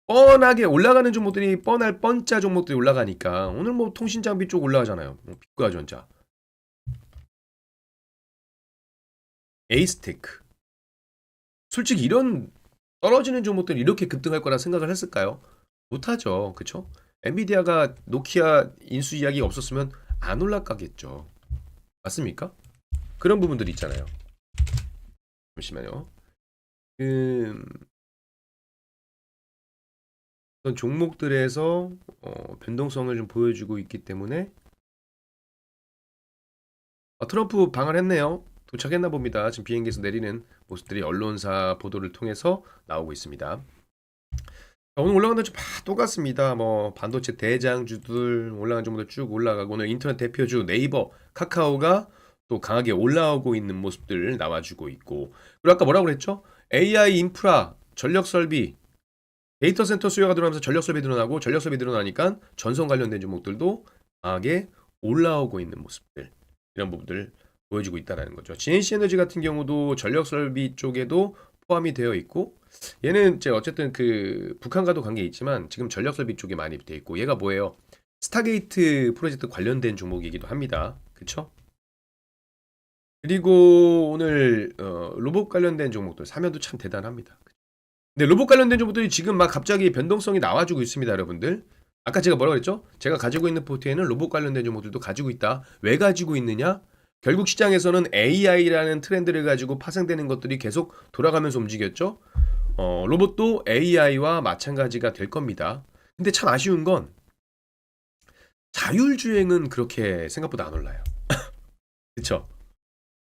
뻔하게 올라가는 종목들이 뻔할 뻔짜 종목들이 올라가니까 오늘 뭐 통신장비 쪽 올라가잖아요. 빛과전자, 에이스테크. 솔직히 이런 떨어지는 종목들이 이렇게 급등할 거라 생각을 했을까요? 못하죠. 그쵸? 엔비디아가 노키아 인수 이야기가 없었으면 안 올라가겠죠. 맞습니까? 그런 부분들이 있잖아요. 잠시만요. 어떤 종목들에서 변동성을 좀 보여주고 있기 때문에 트럼프 방한했네요. 도착했나 봅니다. 지금 비행기에서 내리는 모습들이 언론사 보도를 통해서 나오고 있습니다. 오늘 올라간 날 좀 똑같습니다. 뭐 반도체 대장주들 올라간 종목들 쭉 올라가고 오늘 인터넷 대표주 네이버, 카카오가 또 강하게 올라오고 있는 모습들 나와주고 있고 그리고 아까 뭐라고 그랬죠? AI 인프라, 전력 설비 데이터 센터 수요가 늘어나면서 전력 수입이 늘어나고 전력 수입이 늘어나니까 전선 관련된 종목들도 강하게 올라오고 있는 모습들 이런 부분들 보여주고 있다는 거죠. GNC 에너지 같은 경우도 전력 설비 쪽에도 포함이 되어 있고 얘는 이제 어쨌든 그 북한과도 관계 있지만 지금 전력 설비 쪽에 많이 돼 있고 얘가 뭐예요? 스타게이트 프로젝트 관련된 종목이기도 합니다. 그쵸? 그리고 오늘 로봇 관련된 종목들 사면도 참 대단합니다. 근데 로봇 관련된 종목들이 지금 막 갑자기 변동성이 나와주고 있습니다, 여러분들. 아까 제가 뭐라고 그랬죠? 제가 가지고 있는 포트에는 로봇 관련된 종목들도 가지고 있다. 왜 가지고 있느냐? 결국 시장에서는 AI라는 트렌드를 가지고 파생되는 것들이 계속 돌아가면서 움직였죠. 로봇도 AI와 마찬가지가 될 겁니다. 근데 참 아쉬운 건 자율주행은 그렇게 생각보다 안 올라요. 그쵸?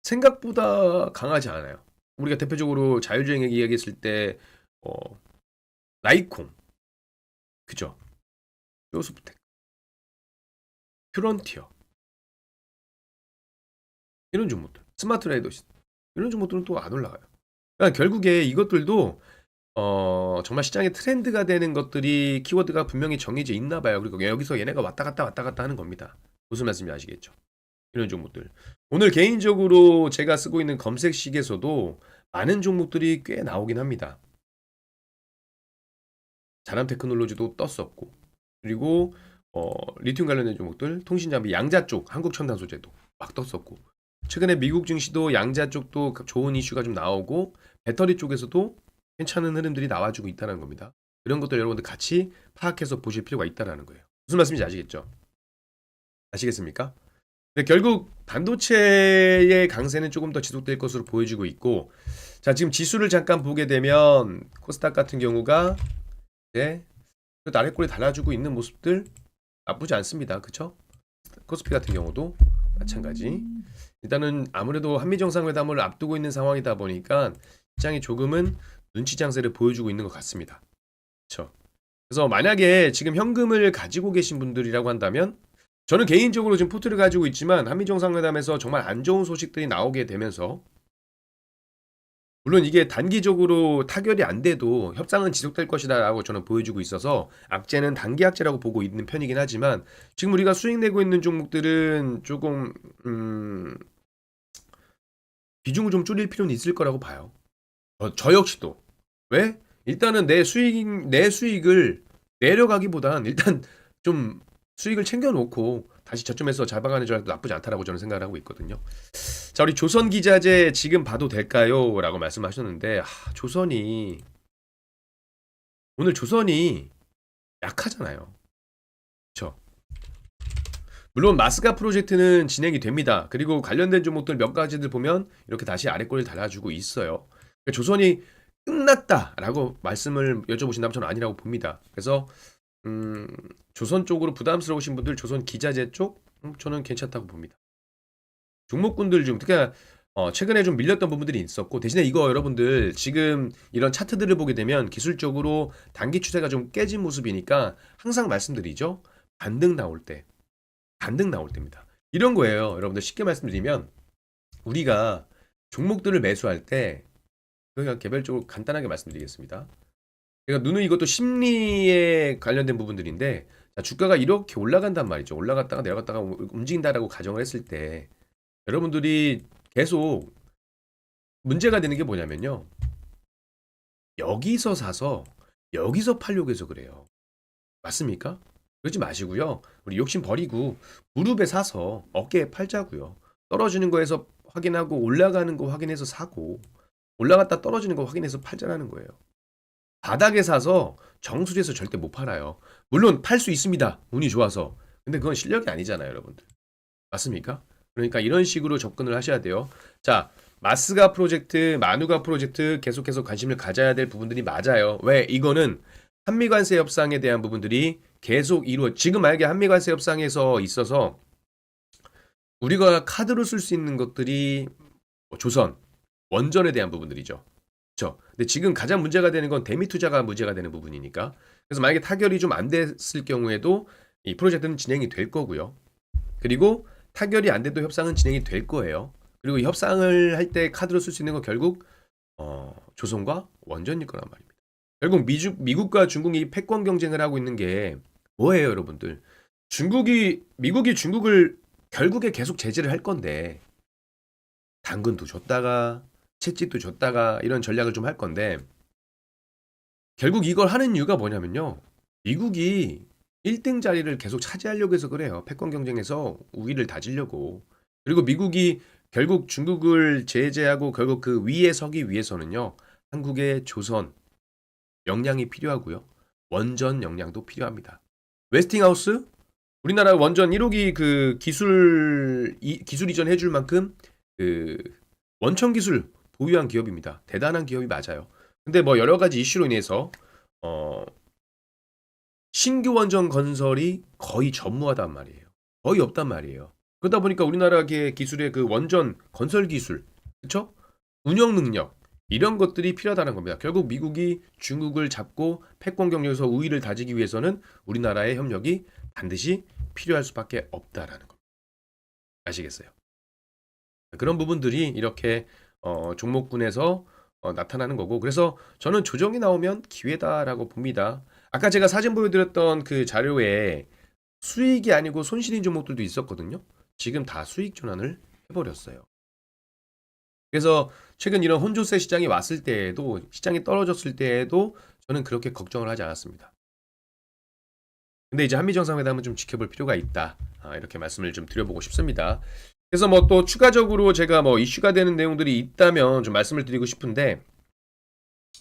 생각보다 강하지 않아요. 우리가 대표적으로 자율주행 이야기했을 때 어, 라이콩, 그죠? 요소프텍, 퓨런티어 이런 종목들, 스마트라이더 이런 종목들은 또 안 올라가요. 그러니까 결국에 이것들도 정말 시장의 트렌드가 되는 것들이 키워드가 분명히 정해져 있나 봐요. 그리고 여기서 얘네가 왔다 갔다 하는 겁니다. 무슨 말씀인지 아시겠죠? 이런 종목들. 오늘 개인적으로 제가 쓰고 있는 검색식에서도 많은 종목들이 꽤 나오긴 합니다. 자남 테크놀로지도 떴었고, 그리고 리튬 관련된 종목들, 통신장비, 양자 쪽, 한국첨단 소재도 막 떴었고, 최근에 미국 증시도 양자 쪽도 좋은 이슈가 좀 나오고, 배터리 쪽에서도 괜찮은 흐름들이 나와주고 있다는 겁니다. 이런 것들 여러분들 같이 파악해서 보실 필요가 있다는 거예요. 무슨 말씀인지 아시겠죠? 아시겠습니까? 근데 결국 반도체의 강세는 조금 더 지속될 것으로 보여지고 있고, 자, 지금 지수를 잠깐 보게 되면 코스닥 같은 경우가 이제 아래꼬리 달라주고 있는 모습들 나쁘지 않습니다. 그쵸? 코스피 같은 경우도 마찬가지. 일단은 아무래도 한미 정상회담을 앞두고 있는 상황이다 보니까 시장이 조금은 눈치 장세를 보여주고 있는 것 같습니다. 그렇죠? 그래서 만약에 지금 현금을 가지고 계신 분들이라고 한다면 저는 개인적으로 지금 포트를 가지고 있지만 한미 정상회담에서 정말 안 좋은 소식들이 나오게 되면서 물론 이게 단기적으로 타결이 안 돼도 협상은 지속될 것이다라고 저는 보여주고 있어서 악재는 단기 악재라고 보고 있는 편이긴 하지만 지금 우리가 수익 내고 있는 종목들은 조금 비중을 좀 줄일 필요는 있을 거라고 봐요. 저 역시도. 왜? 일단은 내 수익을 내려가기보단 일단 좀 수익을 챙겨놓고 다시 저점에서 잡아가는 전략도 나쁘지 않다라고 저는 생각을 하고 있거든요. 자, 우리 조선기자재 지금 봐도 될까요? 라고 말씀하셨는데 오늘 조선이 약하잖아요. 그쵸? 물론 마스가 프로젝트는 진행이 됩니다. 그리고 관련된 종목들 몇 가지들 보면 이렇게 다시 아래꼬리를 달아주고 있어요. 그러니까 조선이 끝났다라고 말씀을 여쭤보신다면 저는 아니라고 봅니다. 그래서 조선 쪽으로 부담스러우신 분들 조선 기자재 쪽 저는 괜찮다고 봅니다. 종목군들 중 특히 최근에 좀 밀렸던 부분들이 있었고 대신에 이거 여러분들 지금 이런 차트들을 보게 되면 기술적으로 단기 추세가 좀 깨진 모습이니까 항상 말씀드리죠. 반등 나올 때입니다. 이런 거예요. 여러분들 쉽게 말씀드리면 우리가 종목들을 매수할 때 그냥 개별적으로 간단하게 말씀드리겠습니다. 그러니까 누누이 이것도 심리에 관련된 부분들인데 자, 주가가 이렇게 올라간단 말이죠. 올라갔다가 내려갔다가 움직인다라고 가정을 했을 때 여러분들이 계속 문제가 되는 게 뭐냐면요. 여기서 사서 여기서 팔려고 해서 그래요. 맞습니까? 그러지 마시고요. 우리 욕심 버리고 무릎에 사서 어깨에 팔자고요. 떨어지는 거에서 확인하고 올라가는 거 확인해서 사고 올라갔다 떨어지는 거 확인해서 팔자라는 거예요. 바닥에 사서 정수리에서 절대 못 팔아요. 물론 팔 수 있습니다. 운이 좋아서. 근데 그건 실력이 아니잖아요, 여러분들. 맞습니까? 그러니까 이런 식으로 접근을 하셔야 돼요. 자, 마스가 프로젝트, 마누가 프로젝트 계속해서 관심을 가져야 될 부분들이 맞아요. 왜? 이거는 한미 관세 협상에 대한 부분들이 계속 지금 만약에 한미 관세 협상에서 있어서 우리가 카드로 쓸 수 있는 것들이 조선, 원전에 대한 부분들이죠. 그렇죠. 근데 지금 가장 문제가 되는 건 대미 투자가 문제가 되는 부분이니까. 그래서 만약에 타결이 좀 안 됐을 경우에도 이 프로젝트는 진행이 될 거고요. 그리고 타결이 안 돼도 협상은 진행이 될 거예요. 그리고 이 협상을 할 때 카드로 쓸 수 있는 건 결국 조선과 원전일 거란 말입니다. 결국 미국과 중국이 패권 경쟁을 하고 있는 게 뭐예요, 여러분들? 미국이 중국을 결국에 계속 제재를 할 건데, 당근도 줬다가, 채찍도 줬다가, 이런 전략을 좀 할 건데, 결국 이걸 하는 이유가 뭐냐면요. 미국이 1등 자리를 계속 차지하려고 해서 그래요. 패권 경쟁에서 우위를 다지려고. 그리고 미국이 결국 중국을 제재하고 결국 그 위에 서기 위해서는요. 한국의 조선 역량이 필요하고요. 원전 역량도 필요합니다. 웨스팅하우스 우리나라 원전 1호기 그 기술 이전 해줄 만큼 그 원천 기술 보유한 기업입니다. 대단한 기업이 맞아요. 근데 뭐 여러 가지 이슈로 인해서 어 신규 원전 건설이 거의 전무하단 말이에요. 거의 없단 말이에요. 그러다 보니까 우리나라의 기술의 그 원전 건설 기술, 그쵸? 운영 능력, 이런 것들이 필요하다는 겁니다. 결국 미국이 중국을 잡고 패권 경쟁에서 우위를 다지기 위해서는 우리나라의 협력이 반드시 필요할 수밖에 없다라는 겁니다. 아시겠어요? 그런 부분들이 이렇게 종목군에서 나타나는 거고, 그래서 저는 조정이 나오면 기회다라고 봅니다. 아까 제가 사진 보여드렸던 그 자료에 수익이 아니고 손실인 종목들도 있었거든요. 지금 다 수익 전환을 해버렸어요. 그래서 최근 이런 혼조세 시장이 왔을 때에도, 시장이 떨어졌을 때에도 저는 그렇게 걱정을 하지 않았습니다. 근데 이제 한미 정상회담은 좀 지켜볼 필요가 있다. 이렇게 말씀을 좀 드려보고 싶습니다. 그래서 뭐 또 추가적으로 제가 뭐 이슈가 되는 내용들이 있다면 좀 말씀을 드리고 싶은데,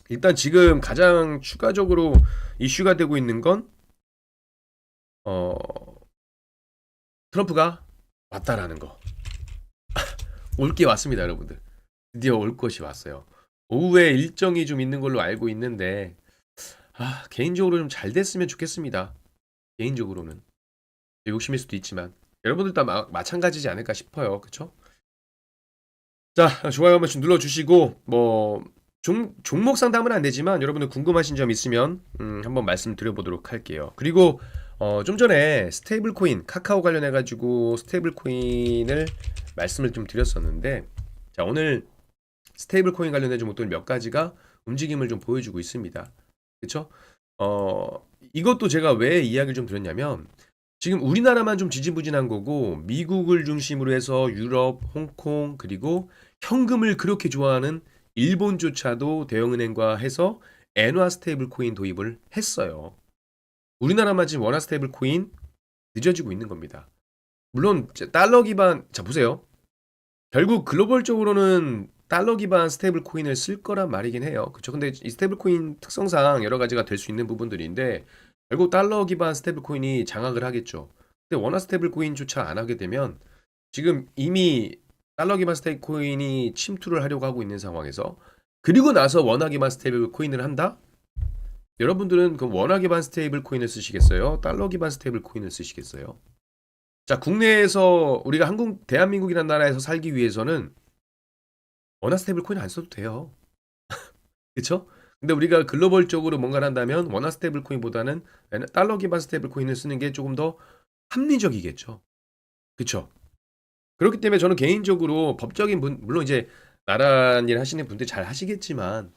일단 지금 가장 추가적으로 이슈가 되고 있는 건 어, 트럼프가 왔다라는 거. 올 게 왔습니다, 여러분들. 드디어 올 것이 왔어요. 오후에 일정이 좀 있는 걸로 알고 있는데, 개인적으로 좀 잘 됐으면 좋겠습니다. 개인적으로는. 욕심일 수도 있지만. 여러분들도 마찬가지지 않을까 싶어요. 그쵸? 자, 좋아요 한 번씩 눌러주시고, 뭐, 종목 상담은 안 되지만, 여러분들 궁금하신 점 있으면, 한번 말씀드려보도록 할게요. 그리고, 좀 전에 스테이블 코인, 카카오 관련해가지고 스테이블 코인을 말씀을 좀 드렸었는데, 자, 오늘 스테이블 코인 관련된 종목들 몇 가지가 움직임을 좀 보여주고 있습니다. 그쵸? 이것도 제가 왜 이야기를 좀 드렸냐면, 지금 우리나라만 좀 지지부진한 거고, 미국을 중심으로 해서 유럽, 홍콩, 그리고 현금을 그렇게 좋아하는 일본조차도 대형은행과 해서 엔화 스테이블 코인 도입을 했어요. 우리나라만 지금 원화 스테이블 코인 늦어지고 있는 겁니다. 물론 달러 기반, 자 보세요. 결국 글로벌적으로는 달러 기반 스테이블 코인을 쓸 거란 말이긴 해요. 그렇죠? 근데 이 스테이블 코인 특성상 여러 가지가 될 수 있는 부분들인데, 결국 달러 기반 스테이블 코인이 장악을 하겠죠. 근데 원화 스테이블 코인조차 안 하게 되면, 지금 이미 달러 기반 스테이블 코인이 침투를 하려고 하고 있는 상황에서, 그리고 나서 원화 기반 스테이블 코인을 한다? 여러분들은 그 원화 기반 스테이블 코인을 쓰시겠어요? 달러 기반 스테이블 코인을 쓰시겠어요? 자, 국내에서 우리가 대한민국이라는 나라에서 살기 위해서는 원화 스테이블 코인 안 써도 돼요. 그쵸? 근데 우리가 글로벌적으로 뭔가를 한다면 원화 스테이블 코인보다는 달러 기반 스테이블 코인을 쓰는 게 조금 더 합리적이겠죠. 그쵸? 그렇기 때문에 저는 개인적으로 법적인 물론 이제 나란 일 하시는 분들 잘 하시겠지만,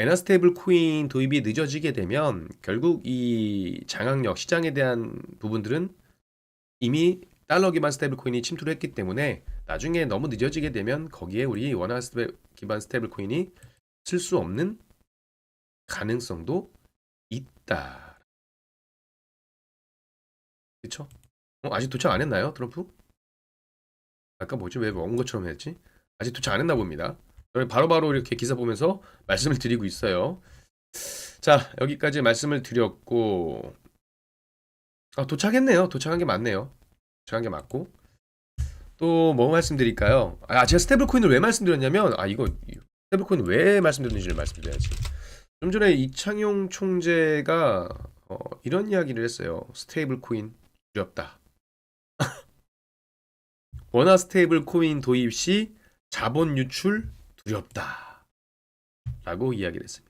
엔화 스테이블 코인 도입이 늦어지게 되면 결국 이 장악력, 시장에 대한 부분들은 이미 달러 기반 스테이블 코인이 침투를 했기 때문에 나중에 너무 늦어지게 되면 거기에 우리 원화 기반 스테이블 코인이 쓸 수 없는 가능성도 있다. 그쵸? 아직 도착 안 했나요, 트럼프? 아까 뭐지? 왜 먹은 것처럼 했지? 아직 도착 안 했나 봅니다. 저희 바로바로 이렇게 기사 보면서 말씀을 드리고 있어요. 자, 여기까지 말씀을 드렸고, 도착했네요. 도착한 게 맞네요. 도착한 게 맞고. 또 뭐 말씀드릴까요? 제가 스테이블 코인을 왜 말씀드렸냐면, 이거 스테이블 코인 왜 말씀드렸는지를 말씀드려야지. 좀 전에 이창용 총재가 이런 이야기를 했어요. 스테이블 코인 두렵다. 원화 스테이블 코인 도입 시 자본 유출 두렵다. 라고 이야기를 했습니다.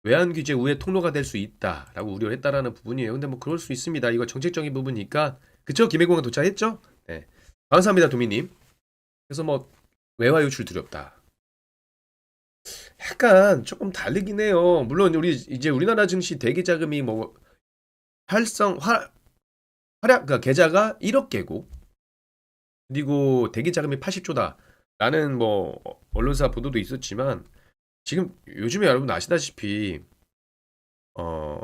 외환 규제 우회 통로가 될 수 있다라고 우려를 했다라는 부분이에요. 근데 뭐 그럴 수 있습니다. 이거 정책적인 부분이니까. 그쵸? 김해공항 도착했죠? 네. 감사합니다, 도미님. 그래서 뭐 외화 유출 두렵다. 약간 조금 다르긴 해요. 물론 우리 이제 우리나라 증시 대기 자금이 뭐 활성 활 활약 그러니까 계좌가 1억 개고 그리고 대기 자금이 80조다라는 뭐 언론사 보도도 있었지만 지금 요즘에 여러분 아시다시피 어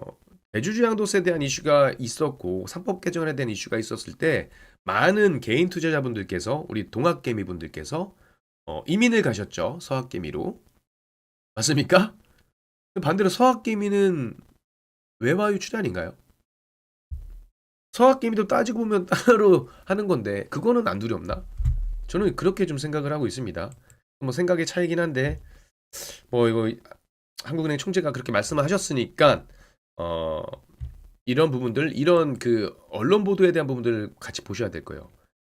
대주주 양도세에 대한 이슈가 있었고 상법 개정에 대한 이슈가 있었을 때 많은 개인 투자자분들께서 우리 동학개미 분들께서 이민을 가셨죠. 서학개미로. 맞습니까? 반대로 서학개미는 외화 유출이 아닌가요? 서학개미도 따지고 보면 따로 하는 건데 그거는 안 두렵나? 저는 그렇게 좀 생각을 하고 있습니다. 뭐 생각의 차이긴 한데 뭐 이거 한국은행 총재가 그렇게 말씀을 하셨으니까 어 이런 부분들 이런 그 언론 보도에 대한 부분들을 같이 보셔야 될 거예요.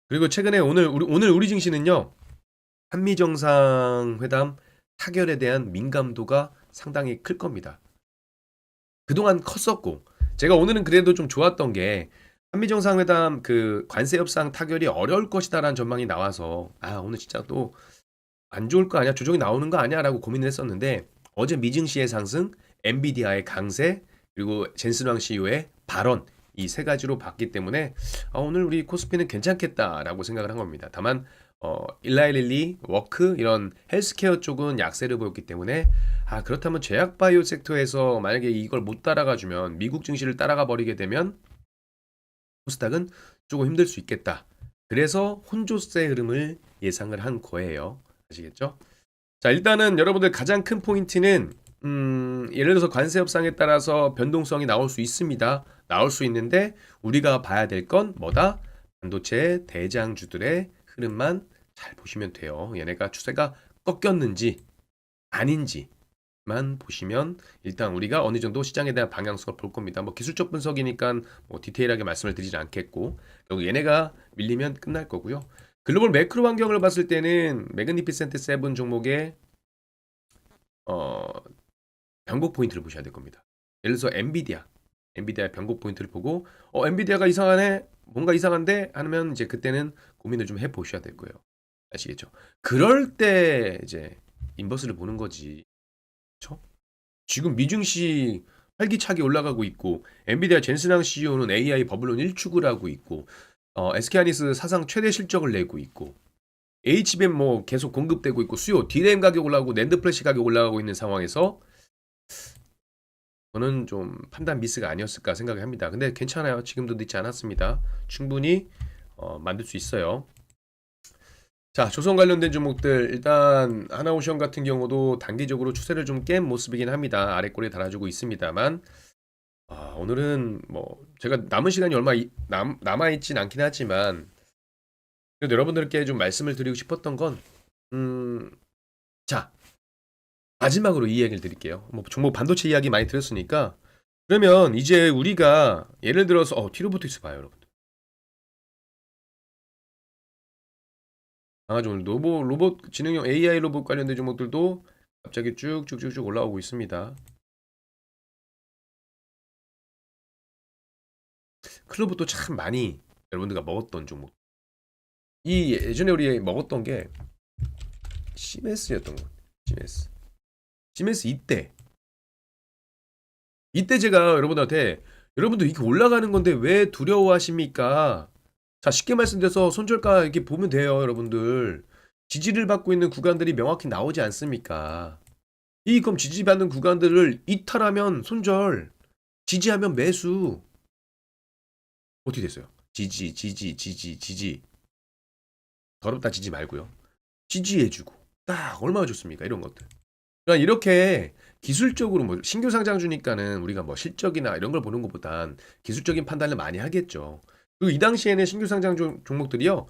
그리고 최근에 오늘 우리 증시는요. 한미 정상회담 타결에 대한 민감도가 상당히 클 겁니다. 그동안 컸었고 제가 오늘은 그래도 좀 좋았던 게 한미 정상회담 그 관세 협상 타결이 어려울 것이다라는 전망이 나와서 아 오늘 진짜 또 안 좋을 거 아니야 조정이 나오는 거 아니야라고 고민을 했었는데 어제 미증시의 상승, 엔비디아의 강세 그리고 젠슨왕 CEO의 발언 이 세 가지로 봤기 때문에 오늘 우리 코스피는 괜찮겠다라고 생각을 한 겁니다. 다만 일라일릴리, 워크 이런 헬스케어 쪽은 약세를 보였기 때문에 그렇다면 제약바이오 섹터에서 만약에 이걸 못 따라가 주면 미국 증시를 따라가 버리게 되면 코스닥은 조금 힘들 수 있겠다. 그래서 혼조세 흐름을 예상을 한 거예요. 아시겠죠? 자, 일단은 여러분들 가장 큰 포인트는 예를 들어서 관세 협상에 따라서 변동성이 나올 수 있습니다. 나올 수 있는데 우리가 봐야 될 건 뭐다? 반도체 대장주들의 흐름만 잘 보시면 돼요. 얘네가 추세가 꺾였는지 아닌지만 보시면 일단 우리가 어느 정도 시장에 대한 방향성을 볼 겁니다. 뭐 기술적 분석이니까 뭐 디테일하게 말씀을 드리지 않겠고 결국 얘네가 밀리면 끝날 거고요. 글로벌 매크로 환경을 봤을 때는 매그니피센트 7 종목의 어, 변곡 포인트를 보셔야 될 겁니다. 예를 들어서 엔비디아의 변곡 포인트를 보고 엔비디아가 이상하네 뭔가 이상한데 하면 이제 그때는 고민을 좀 해보셔야 될 거예요. 아시겠죠? 그럴 때 이제 인버스를 보는 거지. 그렇죠? 지금 미증시 활기차게 올라가고 있고 엔비디아 젠슨왕 CEO는 AI 버블론 1축을 하고 있고 SK하이닉스 사상 최대 실적을 내고 있고 HBM 뭐 계속 공급되고 있고 수요 DRAM 가격 올라가고 낸드 플래시 가격 올라가고 있는 상황에서 저는 좀 판단 미스가 아니었을까 생각을 합니다. 근데 괜찮아요. 지금도 늦지 않았습니다. 충분히 만들 수 있어요. 자, 조선 관련된 종목들 일단 하나오션 같은 경우도 단기적으로 추세를 좀 깬 모습이긴 합니다. 아래 꼬리에 달아주고 있습니다만 오늘은 뭐 제가 남은 시간이 얼마 남아있진 않긴 하지만 그래도 여러분들께 좀 말씀을 드리고 싶었던 건 자, 마지막으로 이 얘기를 드릴게요. 뭐 종목 반도체 이야기 많이 들었으니까 그러면 이제 우리가 예를 들어서 뒤로부터 있어 봐요, 여러분. 오늘 로봇 지능형 AI 로봇 관련된 종목들도 갑자기 쭉쭉쭉쭉 올라오고 있습니다. 클로버도 참 많이 여러분들과 먹었던 종목. 이 예전에 우리 먹었던 게 시메스였던 거. 시메스 이때 제가 여러분들한테 여러분들 이렇게 올라가는 건데 왜 두려워하십니까? 자, 쉽게 말씀드려서 손절가 이렇게 보면 돼요, 여러분들. 지지를 받고 있는 구간들이 명확히 나오지 않습니까? 그럼 지지받는 구간들을 이탈하면 손절, 지지하면 매수. 어떻게 됐어요? 지지. 더럽다 지지 말고요. 지지해주고. 딱 얼마나 좋습니까? 이런 것들. 그러니까 이렇게 기술적으로 뭐 신규 상장주니까는 우리가 뭐 실적이나 이런 걸 보는 것보단 기술적인 판단을 많이 하겠죠. 그리고 이 당시에는 신규 상장 종목들이요.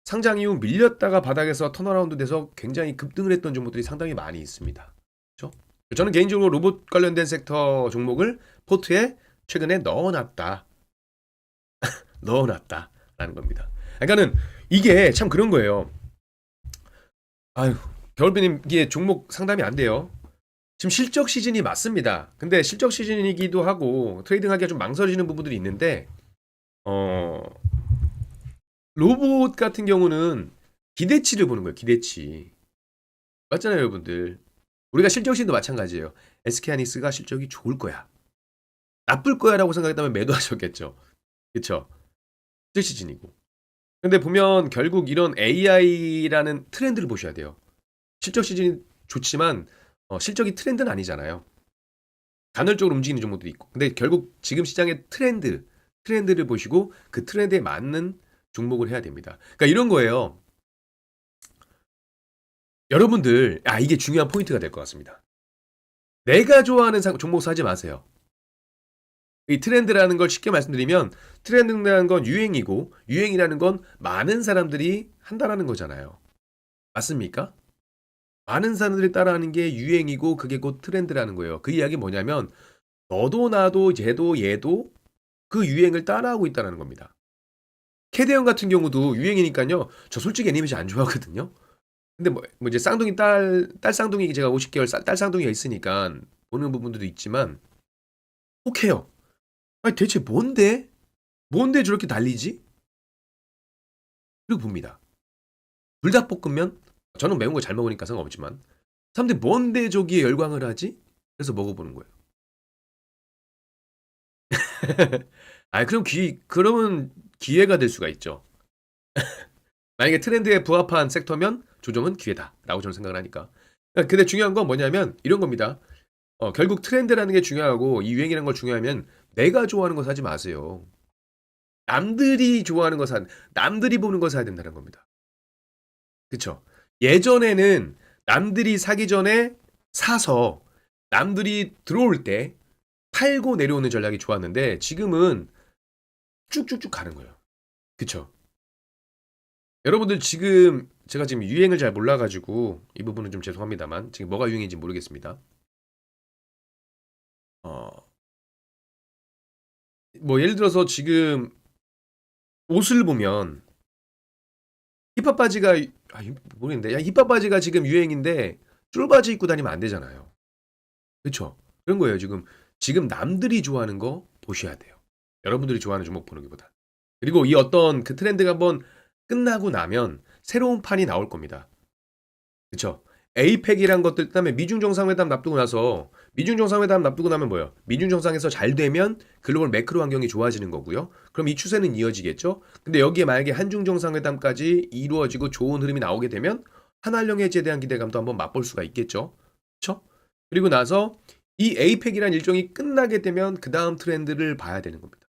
상장 이후 밀렸다가 바닥에서 턴어라운드 돼서 굉장히 급등을 했던 종목들이 상당히 많이 있습니다. 그렇죠? 저는 개인적으로 로봇 관련된 섹터 종목을 포트에 최근에 넣어놨다라는 겁니다. 그러니까는 이게 참 그런 거예요. 아유, 겨울비님 이게 종목 상담이 안 돼요. 지금 실적 시즌이 맞습니다. 근데 실적 시즌이기도 하고 트레이딩하기가 좀 망설여지는 부분들이 있는데 어 로봇 같은 경우는 기대치를 보는 거예요. 기대치. 맞잖아요, 여러분들. 우리가 실적 시즌도 마찬가지예요. SK 하이닉스가 실적이 좋을 거야. 나쁠 거야라고 생각했다면 매도하셨겠죠. 그쵸? 실적 시즌이고. 근데 보면 결국 이런 AI라는 트렌드를 보셔야 돼요. 실적 시즌이 좋지만 실적이 트렌드는 아니잖아요. 간헐적으로 움직이는 종목들이 있고. 근데 결국 지금 시장의 트렌드를 보시고 그 트렌드에 맞는 종목을 해야 됩니다. 그러니까 이런 거예요. 여러분들, 이게 중요한 포인트가 될 것 같습니다. 내가 좋아하는 종목 사지 마세요. 이 트렌드라는 걸 쉽게 말씀드리면 트렌드라는 건 유행이고 유행이라는 건 많은 사람들이 한다라는 거잖아요. 맞습니까? 많은 사람들이 따라하는 게 유행이고 그게 곧 트렌드라는 거예요. 그 이야기 뭐냐면 너도 나도 얘도 그 유행을 따라하고 있다는 겁니다. 캐대언 같은 경우도 유행이니까요. 저 솔직히 애니메이션 안 좋아하거든요. 근데 뭐 이제 쌍둥이 딸 쌍둥이 제가 50개월 딸 쌍둥이가 있으니까 보는 부분들도 있지만 혹해요. 아니 대체 뭔데? 뭔데 저렇게 달리지? 그리고 봅니다. 불닭볶음면? 저는 매운 거 잘 먹으니까 상관없지만 사람들이 뭔데 저기에 열광을 하지? 그래서 먹어보는 거예요. 그러면 기회가 될 수가 있죠. 만약에 트렌드에 부합한 섹터면 조정은 기회다라고 저는 생각을 하니까. 근데 중요한 건 뭐냐면 이런 겁니다. 결국 트렌드라는 게 중요하고 이 유행이라는 걸 중요하면 내가 좋아하는 거 사지 마세요. 남들이 좋아하는 거 남들이 보는 거 사야 된다는 겁니다. 그쵸? 예전에는 남들이 사기 전에 사서 남들이 들어올 때 팔고 내려오는 전략이 좋았는데 지금은 쭉쭉쭉 가는 거예요. 그쵸? 여러분들 지금 제가 지금 유행을 잘 몰라가지고 이 부분은 좀 죄송합니다만 지금 뭐가 유행인지 모르겠습니다. 뭐 예를 들어서 지금 옷을 보면 힙합 바지가 모르겠는데 힙합 바지가 지금 유행인데 쫄바지 입고 다니면 안 되잖아요. 그렇죠? 그런 거예요. 지금 남들이 좋아하는 거 보셔야 돼요. 여러분들이 좋아하는 종목 보는 것보다. 그리고 이 어떤 그 트렌드가 한번 끝나고 나면 새로운 판이 나올 겁니다. 그렇죠? 에이펙이란 것들 그다음에 미중 정상회담 납두고 나서 미중 정상회담 납두고 나면 뭐예요? 미중 정상에서 잘 되면 글로벌 매크로 환경이 좋아지는 거고요. 그럼 이 추세는 이어지겠죠? 근데 여기에 만약에 한중 정상회담까지 이루어지고 좋은 흐름이 나오게 되면 한한령 해제에 대한 기대감도 한번 맛볼 수가 있겠죠. 그렇죠? 그리고 나서 이 에이펙이란 일정이 끝나게 되면 그 다음 트렌드를 봐야 되는 겁니다.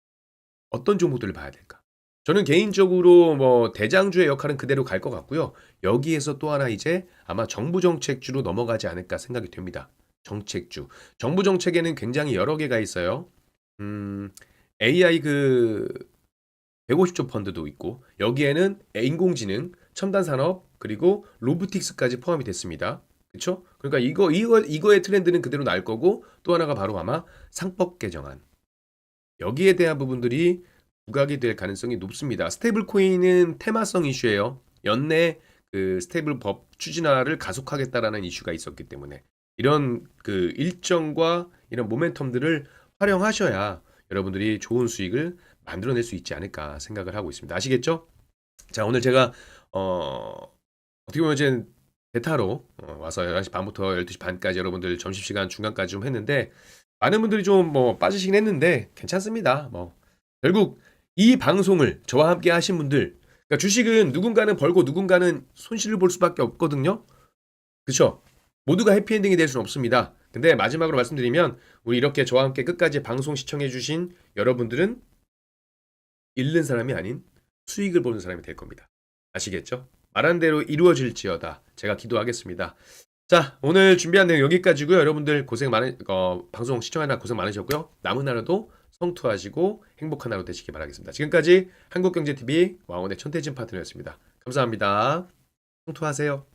어떤 종목들을 봐야 될까? 저는 개인적으로 뭐 대장주의 역할은 그대로 갈 것 같고요. 여기에서 또 하나 이제 아마 정부 정책주로 넘어가지 않을까 생각이 됩니다. 정책주. 정부 정책에는 굉장히 여러 개가 있어요. AI 150조 펀드도 있고 여기에는 인공지능, 첨단 산업 그리고 로보틱스까지 포함이 됐습니다. 그렇죠? 그러니까 이거의 트렌드는 그대로 날 거고 또 하나가 바로 아마 상법 개정안. 여기에 대한 부분들이 부각이 될 가능성이 높습니다. 스테이블 코인은 테마성 이슈예요. 연내 그 스테이블 법 추진화를 가속하겠다라는 이슈가 있었기 때문에 이런 그 일정과 이런 모멘텀들을 활용하셔야 여러분들이 좋은 수익을 만들어낼 수 있지 않을까 생각을 하고 있습니다. 아시겠죠? 자, 오늘 제가 어떻게 보면 이제 베타로 와서 11시 반부터 12시 반까지 여러분들 점심시간 중간까지 좀 했는데 많은 분들이 좀 뭐 빠지시긴 했는데 괜찮습니다. 뭐 결국 이 방송을 저와 함께 하신 분들 그러니까 주식은 누군가는 벌고 누군가는 손실을 볼 수밖에 없거든요. 그렇죠? 모두가 해피엔딩이 될 수는 없습니다. 근데 마지막으로 말씀드리면 우리 이렇게 저와 함께 끝까지 방송 시청해 주신 여러분들은 잃는 사람이 아닌 수익을 보는 사람이 될 겁니다. 아시겠죠? 말한 대로 이루어질지어다. 제가 기도하겠습니다. 자, 오늘 준비한 내용 여기까지고요. 여러분들 방송 시청하느라 고생 많으셨고요. 남은 하루도 성투하시고 행복한 하루 되시기 바라겠습니다. 지금까지 한국경제TV 왕원의 천태진 파트너였습니다. 감사합니다. 성투하세요.